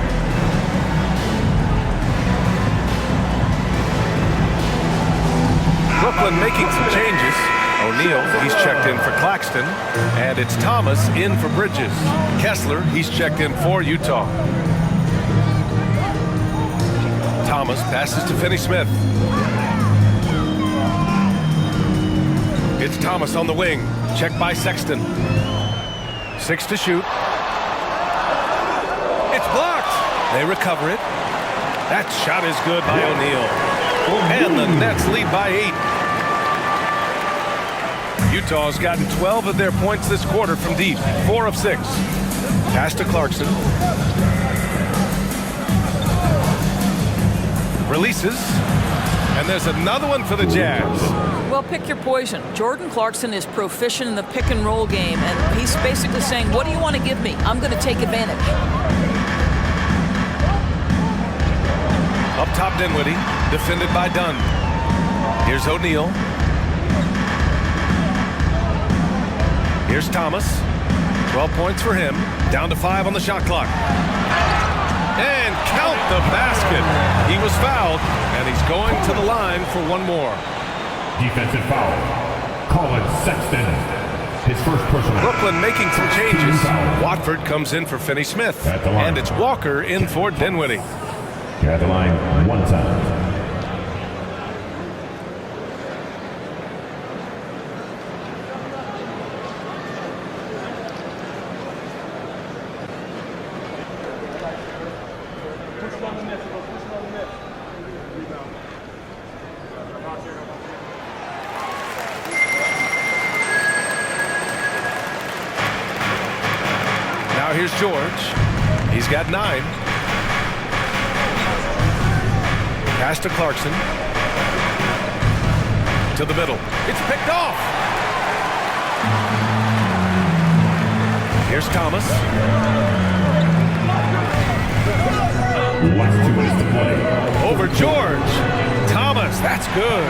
Brooklyn making some changes. O'Neal, he's checked in for Claxton. And it's Thomas in for Bridges. Kessler, he's checked in for Utah. Thomas passes to Finney-Smith. It's Thomas on the wing. Checked by Sexton. 6 to shoot. It's blocked. They recover it. That shot is good by O'Neal. And the Nets lead by 8. Utah's gotten 12 of their points this quarter from deep. 4 of 6. Pass to Clarkson. Releases. And there's another one for the Jazz. Well, pick your poison. Jordan Clarkson is proficient in the pick and roll game, and he's basically saying, what do you want to give me? I'm going to take advantage. Up top, Dinwiddie, defended by Dunn. Here's O'Neal. Here's Thomas. 12 points for him. Down to 5 on the shot clock. And count the basket. He was fouled, and he's going to the line for one more. Defensive foul. Colin Sexton. His first personal. Brooklyn making some changes. Watford comes in for Finney Smith. And it's Walker in for Dinwiddie. You're at the line one time. Now here's George. He's got 9. Pass to Clarkson. To the middle. It's picked off. Here's Thomas. Last 2 minutes to play. Over George. Thomas, that's good.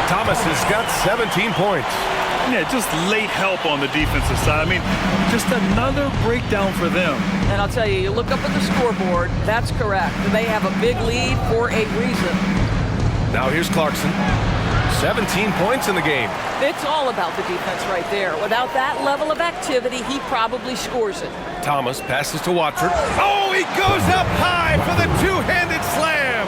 Thomas has got 17 points. Yeah, just late help on the defensive side. I mean, just another breakdown for them. And I'll tell you, you look up at the scoreboard, that's correct. They have a big lead for a reason. Now here's Clarkson. 17 points in the game. It's all about the defense right there. Without that level of activity, he probably scores it. Thomas passes to Watford. Oh, he goes up high for the two-handed slam.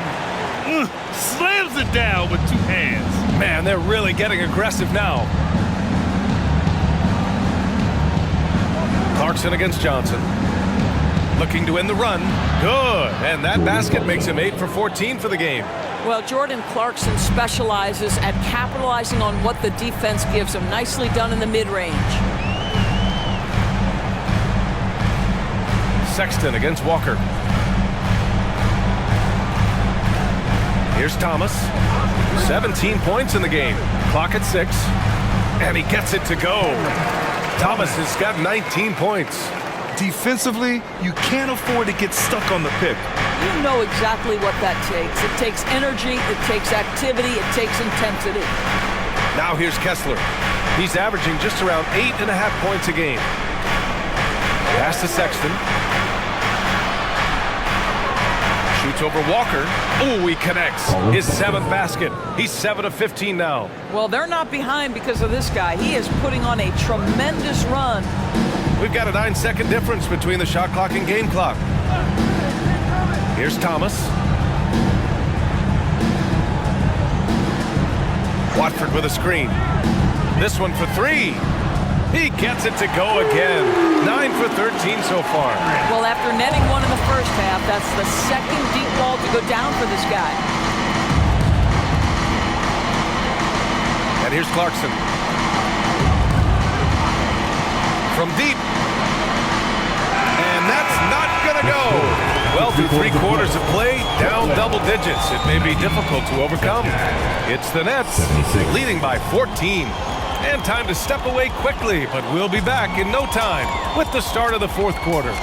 Slams it down with 2 hands. Man, they're really getting aggressive now. Clarkson against Johnson. Looking to end the run. Good. And that basket makes him 8 for 14 for the game. Well, Jordan Clarkson specializes at capitalizing on what the defense gives him. Nicely done in the mid-range. Sexton against Walker. Here's Thomas. 17 points in the game. Clock at 6. And he gets it to go. Thomas has got 19 points. Defensively, you can't afford to get stuck on the pick. You know exactly what that takes. It takes energy, it takes activity, it takes intensity. Now here's Kessler. He's averaging just around 8.5 points a game. Pass to Sexton. Shoots over Walker. Oh, he connects. His 7th basket. He's 7 of 15 now. Well, they're not behind because of this guy. He is putting on a tremendous run. We've got a 9-second difference between the shot clock and game clock. Here's Thomas. Watford with a screen. This one for 3. He gets it to go again. 9 for 13 so far. Well, after netting 1 in the first half, that's the 2nd deep ball to go down for this guy. And here's Clarkson. From deep. And that's not going to go. Well, through 3 quarters of play, down double digits. It may be difficult to overcome. It's the Nets, leading by 14. And time to step away quickly, but we'll be back in no time with the start of the 4th quarter.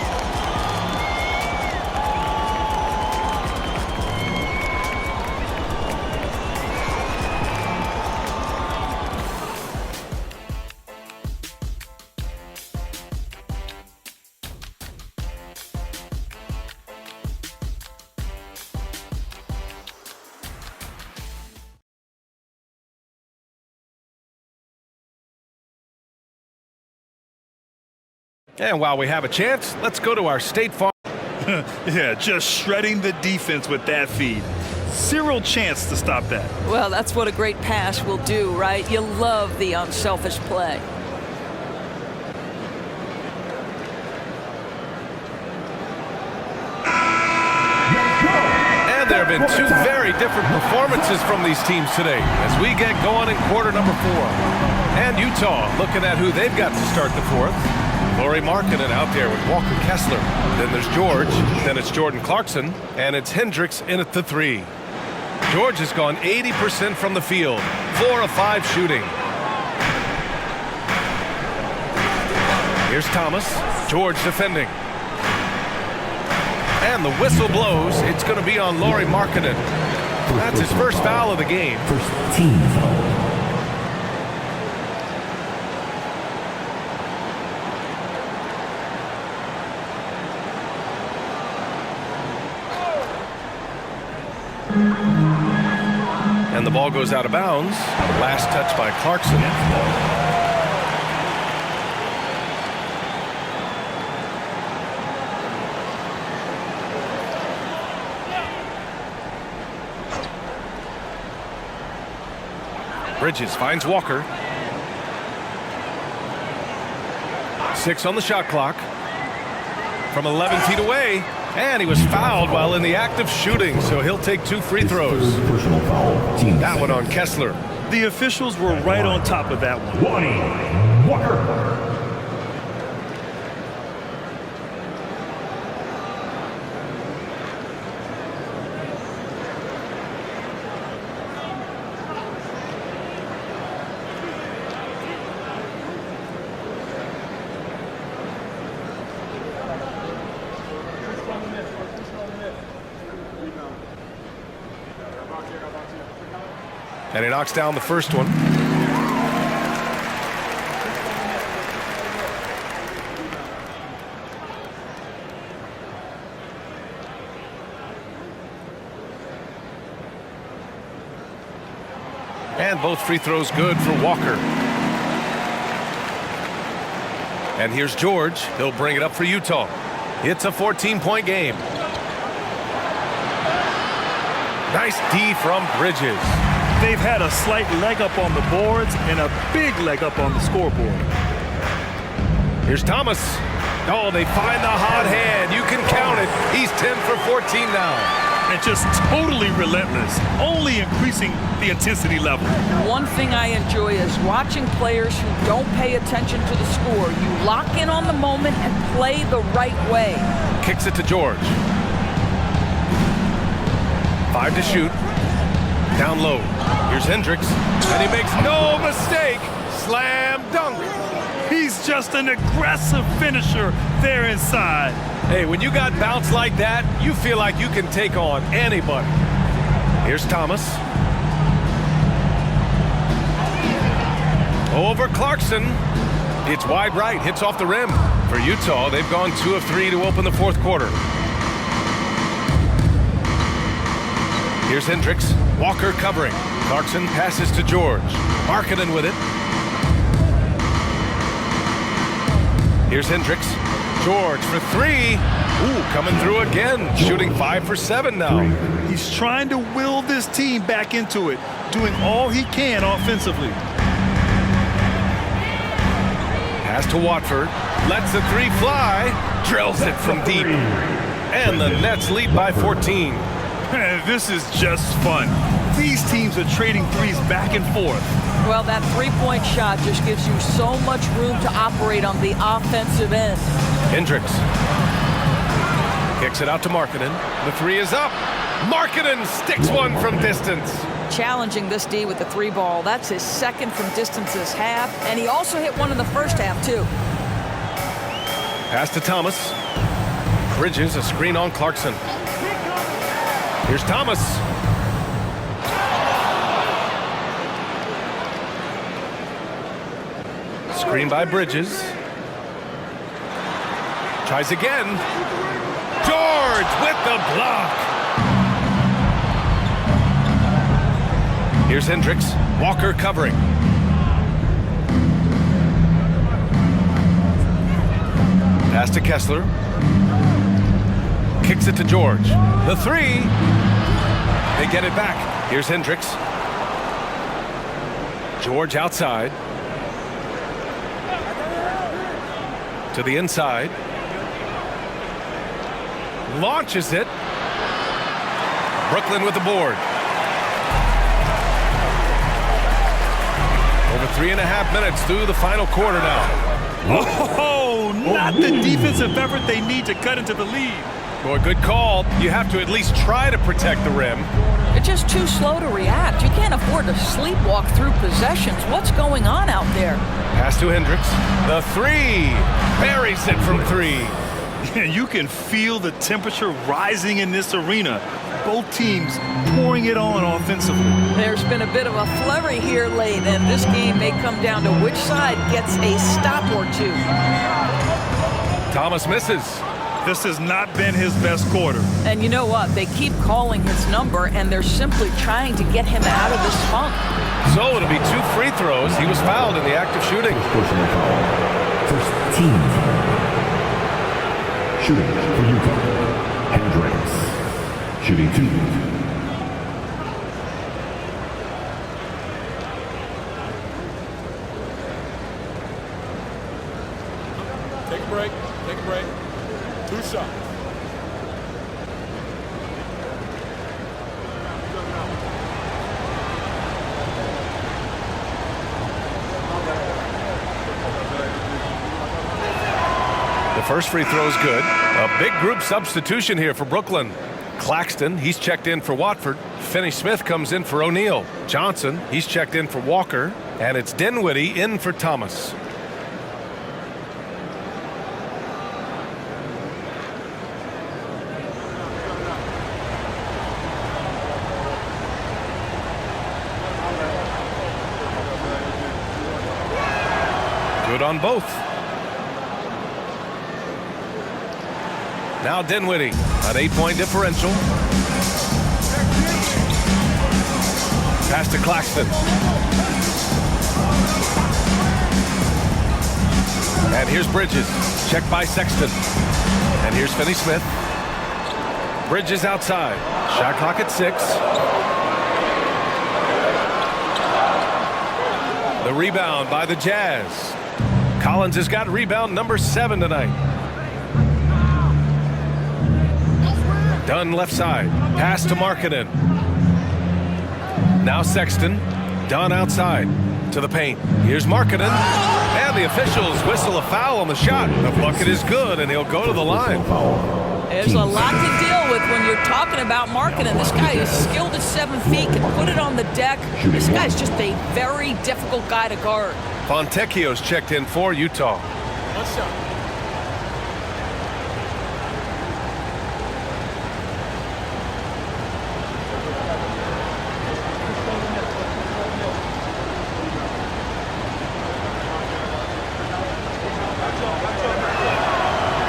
And while we have a chance, let's go to our State Farm. Yeah, just shredding the defense with that feed. Zero chance to stop that. Well, that's what a great pass will do, right? You love the unselfish play. And there have been 2 very different performances from these teams today as we get going in quarter number 4. And Utah looking at who they've got to start the 4th. Lauri Markkanen out there with Walker Kessler. Then there's George. Then it's Jordan Clarkson. And it's Hendricks in at the 3. George has gone 80% from the field. 4 of 5 shooting. Here's Thomas. George defending. And the whistle blows. It's going to be on Lauri Markkanen. That's his first foul of the game. First team foul. And the ball goes out of bounds. Last touch by Clarkson. Bridges finds Walker. 6 on the shot clock. From 11 feet away. And he was fouled while in the act of shooting, so he'll take 2 free throws. Personal foul. Team That one on Kessler. The officials were right on top of that one. Lonnie Walker. And he knocks down the first one. And both free throws good for Walker. And here's George. He'll bring it up for Utah. It's a 14-point game. Nice D from Bridges. They've had a slight leg up on the boards and a big leg up on the scoreboard. Here's Thomas. Oh, they find the hot hand. You can count it. He's 10 for 14 now. And just totally relentless, only increasing the intensity level. One thing I enjoy is watching players who don't pay attention to the score. You lock in on the moment and play the right way. Kicks it to George. 5 to shoot. Down low. Here's Hendricks. And he makes no mistake. Slam dunk. He's just an aggressive finisher there inside. Hey, when you got bounce like that, you feel like you can take on anybody. Here's Thomas. Over Clarkson. It's wide right. Hits off the rim. For Utah, they've gone 2 of 3 to open the fourth quarter. Here's Hendricks. Walker covering. Clarkson passes to George. Markkanen with it. Here's Hendricks. George for 3. Ooh, coming through again. Shooting 5 for 7 now. He's trying to will this team back into it, doing all he can offensively. Pass to Watford. Lets the 3 fly. Drills it from deep. And the Nets lead by 14. This is just fun. These teams are trading threes back and forth. Well, that three-point shot just gives you so much room to operate on the offensive end. Hendricks kicks it out to Markkanen. The 3 is up. Markkanen sticks one from distance. Challenging this D with the 3 ball. That's his second from distance this half. And he also hit one in the first half, too. Pass to Thomas. Bridges, a screen on Clarkson. Here's Thomas. Screen by Bridges. Tries again. George with the block. Here's Hendricks. Walker covering. Pass to Kessler. Kicks it to George. The 3. They get it back. Here's Hendricks. George outside. To the inside. Launches it. Brooklyn with the board. Over 3.5 minutes through the final quarter now. Oh, not the defensive effort they need to cut into the lead. Boy, good call. You have to at least try to protect the rim. You're just too slow to react. You can't afford to sleepwalk through possessions. What's going on out there? Pass to Hendricks. The 3. Buries it from 3. You can feel the temperature rising in this arena. Both teams pouring it on offensively. There's been a bit of a flurry here late, and this game may come down to which side gets a stop or two. Thomas misses. This has not been his best quarter. And you know what? They keep calling his number, and they're simply trying to get him out of this funk. So it'll be 2 free throws. He was fouled in the act of shooting. Personal foul. First team foul. Shooting for Utah. Hendricks. Shooting 2. Take a break. Take a break. 2 shots. The first free throw is good. A big group substitution here for Brooklyn. Claxton, he's checked in for Watford. Finney-Smith comes in for O'Neal. Johnson, he's checked in for Walker. And it's Dinwiddie in for Thomas. Good on both. Now Dinwiddie, an 8-point differential. Pass to Claxton. And here's Bridges, checked by Sexton. And here's Finney-Smith. Bridges outside, shot clock at 6. The rebound by the Jazz. Collins has got rebound number 7 tonight. Dunn left side. Pass to Markkanen. Now Sexton. Dunn outside to the paint. Here's Markkanen. And the officials whistle a foul on the shot. The bucket is good, and he'll go to the line. There's a lot to deal with when you're talking about Markkanen. This guy is skilled at 7 feet, can put it on the deck. This guy's just a very difficult guy to guard. Fontecchio's checked in for Utah. 1 shot.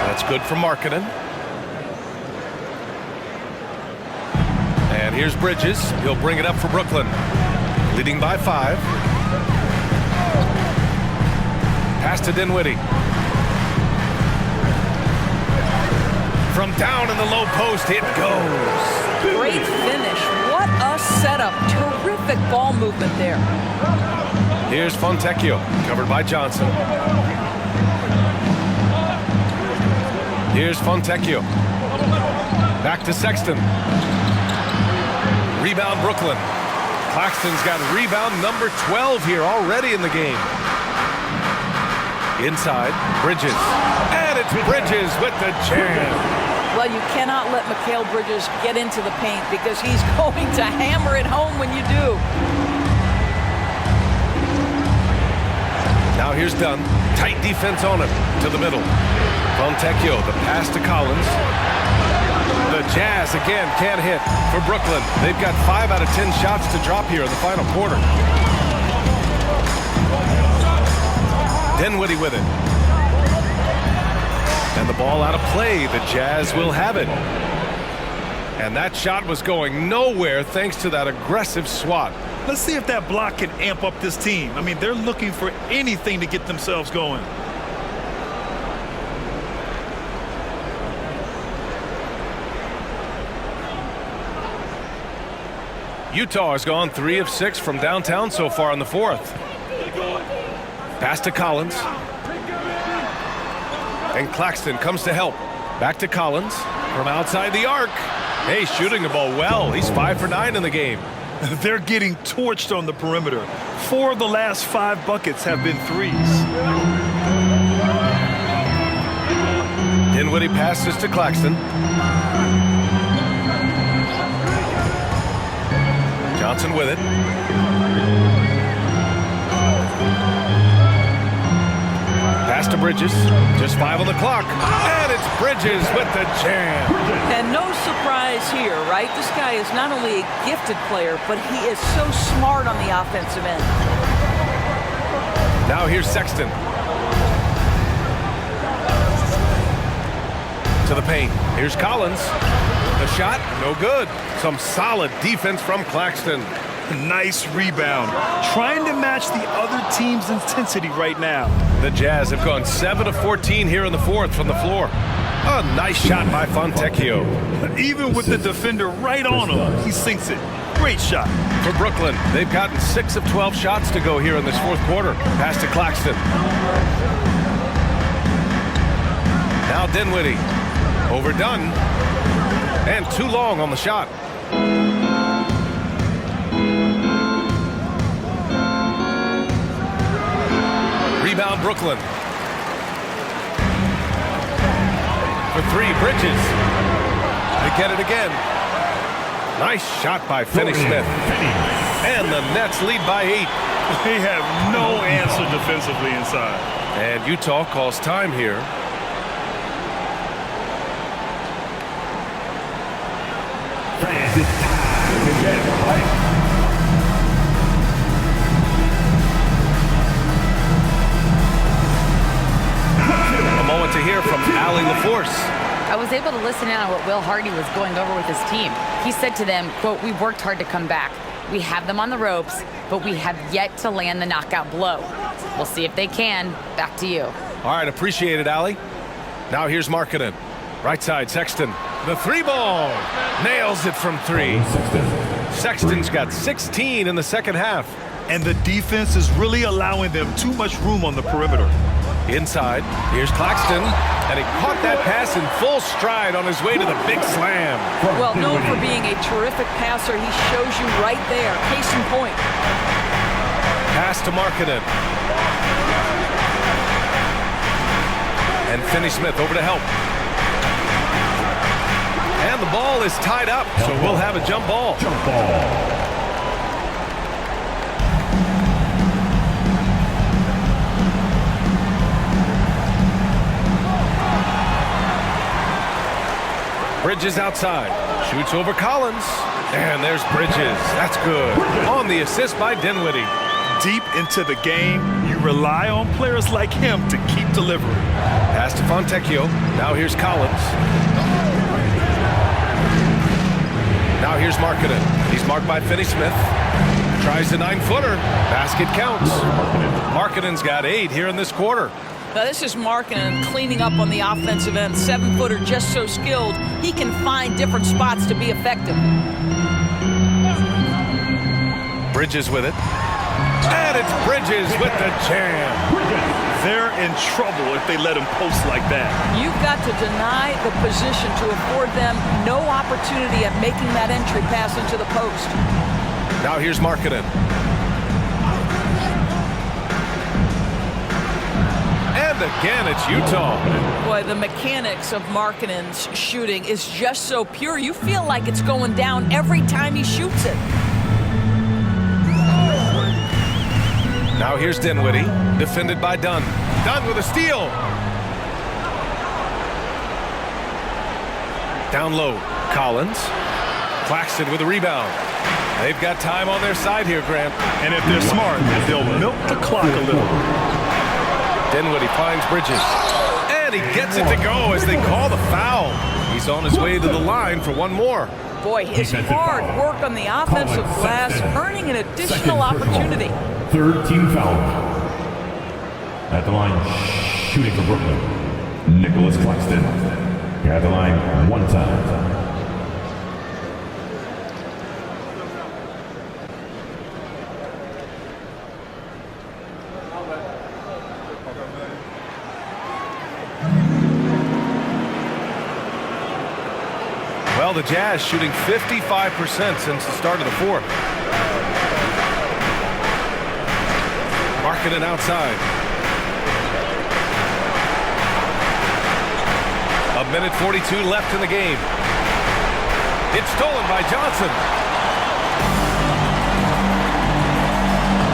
That's good for Markkanen. And here's Bridges. He'll bring it up for Brooklyn. Leading by 5. Pass to Dinwiddie. From down in the low post, it goes. Great finish. What a setup. Terrific ball movement there. Here's Fontecchio, covered by Johnson. Here's Fontecchio. Back to Sexton. Rebound Brooklyn. Claxton's got rebound number 12 here already in the game. Inside, Bridges. And it's Bridges with the jam. Well, you cannot let Mikal Bridges get into the paint because he's going to hammer it home when you do. Now here's Dunn. Tight defense on him. To the middle. Fontecchio, the pass to Collins. The Jazz again can't hit for Brooklyn. They've got 5 out of 10 shots to drop here in the final quarter. Dinwiddie with it. And the ball out of play. The Jazz will have it. And that shot was going nowhere thanks to that aggressive swat. Let's see if that block can amp up this team. I mean, they're looking for anything to get themselves going. Utah has gone 3 of 6 from downtown so far in the 4th. Pass to Collins. And Claxton comes to help. Back to Collins from outside the arc. Hey, shooting the ball well. He's 5 for 9 in the game. They're getting torched on the perimeter. 4 of the last 5 buckets have been threes. Dinwiddie passes to Claxton. Johnson with it. Pass to Bridges. Just 5 on the clock. And it's Bridges with the jam. And no surprise here, right? This guy is not only a gifted player, but he is so smart on the offensive end. Now here's Sexton. To the paint. Here's Collins. The shot, no good. Some solid defense from Claxton. Nice rebound. Trying to match the other team's intensity right now. The Jazz have gone 7 of 14 here in the fourth from the floor. A nice shot by Fontecchio. Even with the defender right on him, he sinks it. Great shot. For Brooklyn, they've gotten 6 of 12 shots to go here in this fourth quarter. Pass to Claxton. Now Dinwiddie. Overdone. And too long on the shot. Rebound Brooklyn. For 3, Bridges. They get it again. Nice shot by Finney-Smith. And the Nets lead by 8. They have no answer defensively inside. And Utah calls time here. A moment to hear from Allie LaForce. I was able to listen in on what Will Hardy was going over with his team. He said to them, quote, "We've worked hard to come back. We have them on the ropes, but we have yet to land the knockout blow. We'll see if they can." Back to you. All right, appreciate it, Allie. Now here's Markkanen. Right side, Sexton. The 3-ball. Nails it from 3. Sexton's got 16 in the second half. And the defense is really allowing them too much room on the perimeter. Inside, here's Claxton, and he caught that pass in full stride on his way to the big slam. Well, known for being a terrific passer, he shows you right there. Case in point. Pass to Markkanen. And Finney-Smith over to help. And the ball is tied up, so we'll have a jump ball. Jump ball. Bridges outside. Shoots over Collins. And there's Bridges. That's good. On the assist by Dinwiddie. Deep into the game, you rely on players like him to keep delivering. Pass to Fontecchio. Now here's Collins. Now here's Markkanen. He's marked by Finney-Smith. Tries the 9-footer. Basket counts. Markkanen's got 8 here in this quarter. Now this is Markkanen cleaning up on the offensive end. 7-footer, just so skilled. He can find different spots to be effective. Bridges with it. And it's Bridges with the jam. They're in trouble if they let him post like that. You've got to deny the position to afford them no opportunity at making that entry pass into the post. Now here's Markkanen. And again, it's Utah. Boy, the mechanics of Markkanen's shooting is just so pure. You feel like it's going down every time he shoots it. Now here's Dinwiddie, defended by Dunn. Dunn with a steal. Down low, Collins. Claxton with a rebound. They've got time on their side here, Grant. And if they're smart, they'll milk the clock a little. Dinwiddie finds Bridges. And he gets it to go as they call the foul. He's on his way to the line for one more. Boy, his hard work on the offensive glass, earning an additional opportunity. Third team foul. At the line, shooting for Brooklyn, Nicholas Claxton. Here at the line, one time. Well, the Jazz shooting 55% since the start of the fourth. Markkanen outside. 1:42 left in the game. It's stolen by Johnson.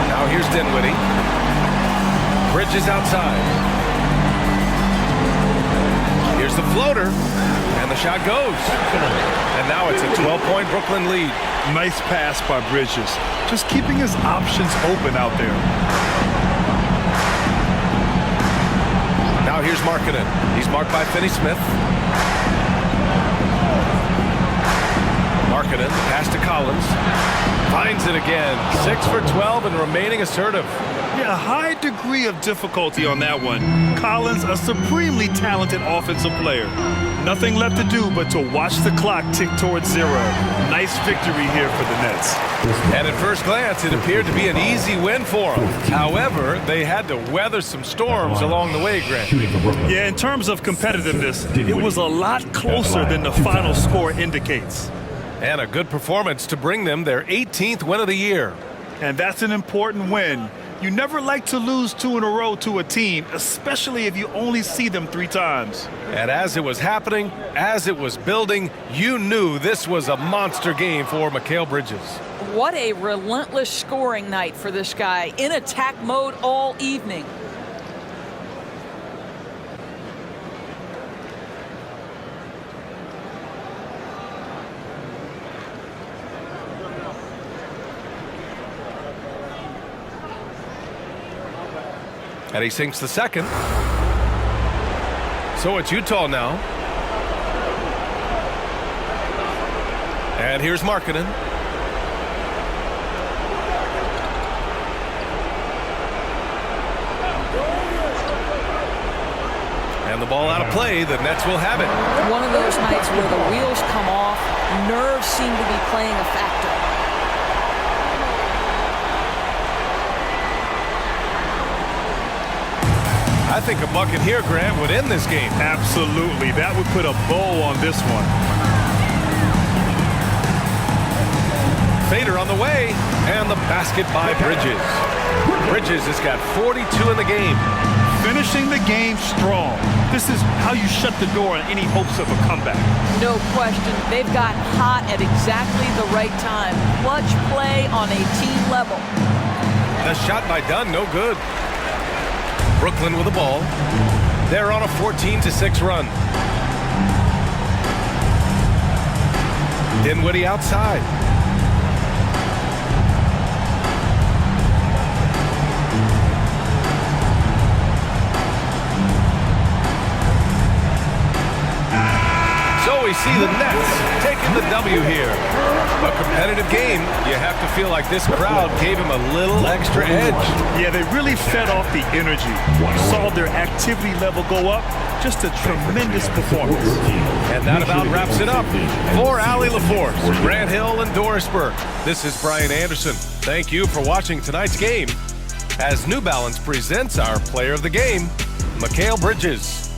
Now here's Dinwiddie. Bridges outside. Here's the floater. And the shot goes. And now it's a 12-point Brooklyn lead. Nice pass by Bridges. Just keeping his options open out there. Now here's Markkanen. He's marked by Finney-Smith. Markkanen, pass to Collins. Finds it again. 6 for 12 and remaining assertive. Yeah, a high degree of difficulty on that one. Collins, a supremely talented offensive player. Nothing left to do but to watch the clock tick towards 0. Nice victory here for the Nets. And at first glance, it appeared to be an easy win for them. However, they had to weather some storms along the way, Grant. Yeah, in terms of competitiveness, it was a lot closer than the final score indicates. And a good performance to bring them their 18th win of the year. And that's an important win. You never like to lose 2 in a row to a team, especially if you only see them 3 times. And as it was happening, as it was building, you knew this was a monster game for Mikal Bridges. What a relentless scoring night for this guy, in attack mode all evening. And he sinks the second. So it's Utah now. And here's Markkanen. And the ball out of play. The Nets will have it. One of those nights where the wheels come off, nerves seem to be playing a factor. I think a bucket here, Grant, would end this game. Absolutely. That would put a bow on this one. Fader on the way, and the basket by Bridges. Bridges has got 42 in the game. Finishing the game strong. This is how you shut the door on any hopes of a comeback. No question. They've got hot at exactly the right time. Clutch play on a team level. The shot by Dunn, no good. Brooklyn with the ball. They're on a 14-6 run. Dinwiddie outside. So we see the Nets taking the W here. A competitive game. You have to feel like this crowd gave him a little extra edge. Yeah, they really fed off the energy. You saw their activity level go up. Just a tremendous performance. And that about wraps it up. For Allie LaForce, Grant Hill, and Doris Burke, this is Brian Anderson. Thank you for watching tonight's game as New Balance presents our player of the game, Mikal Bridges.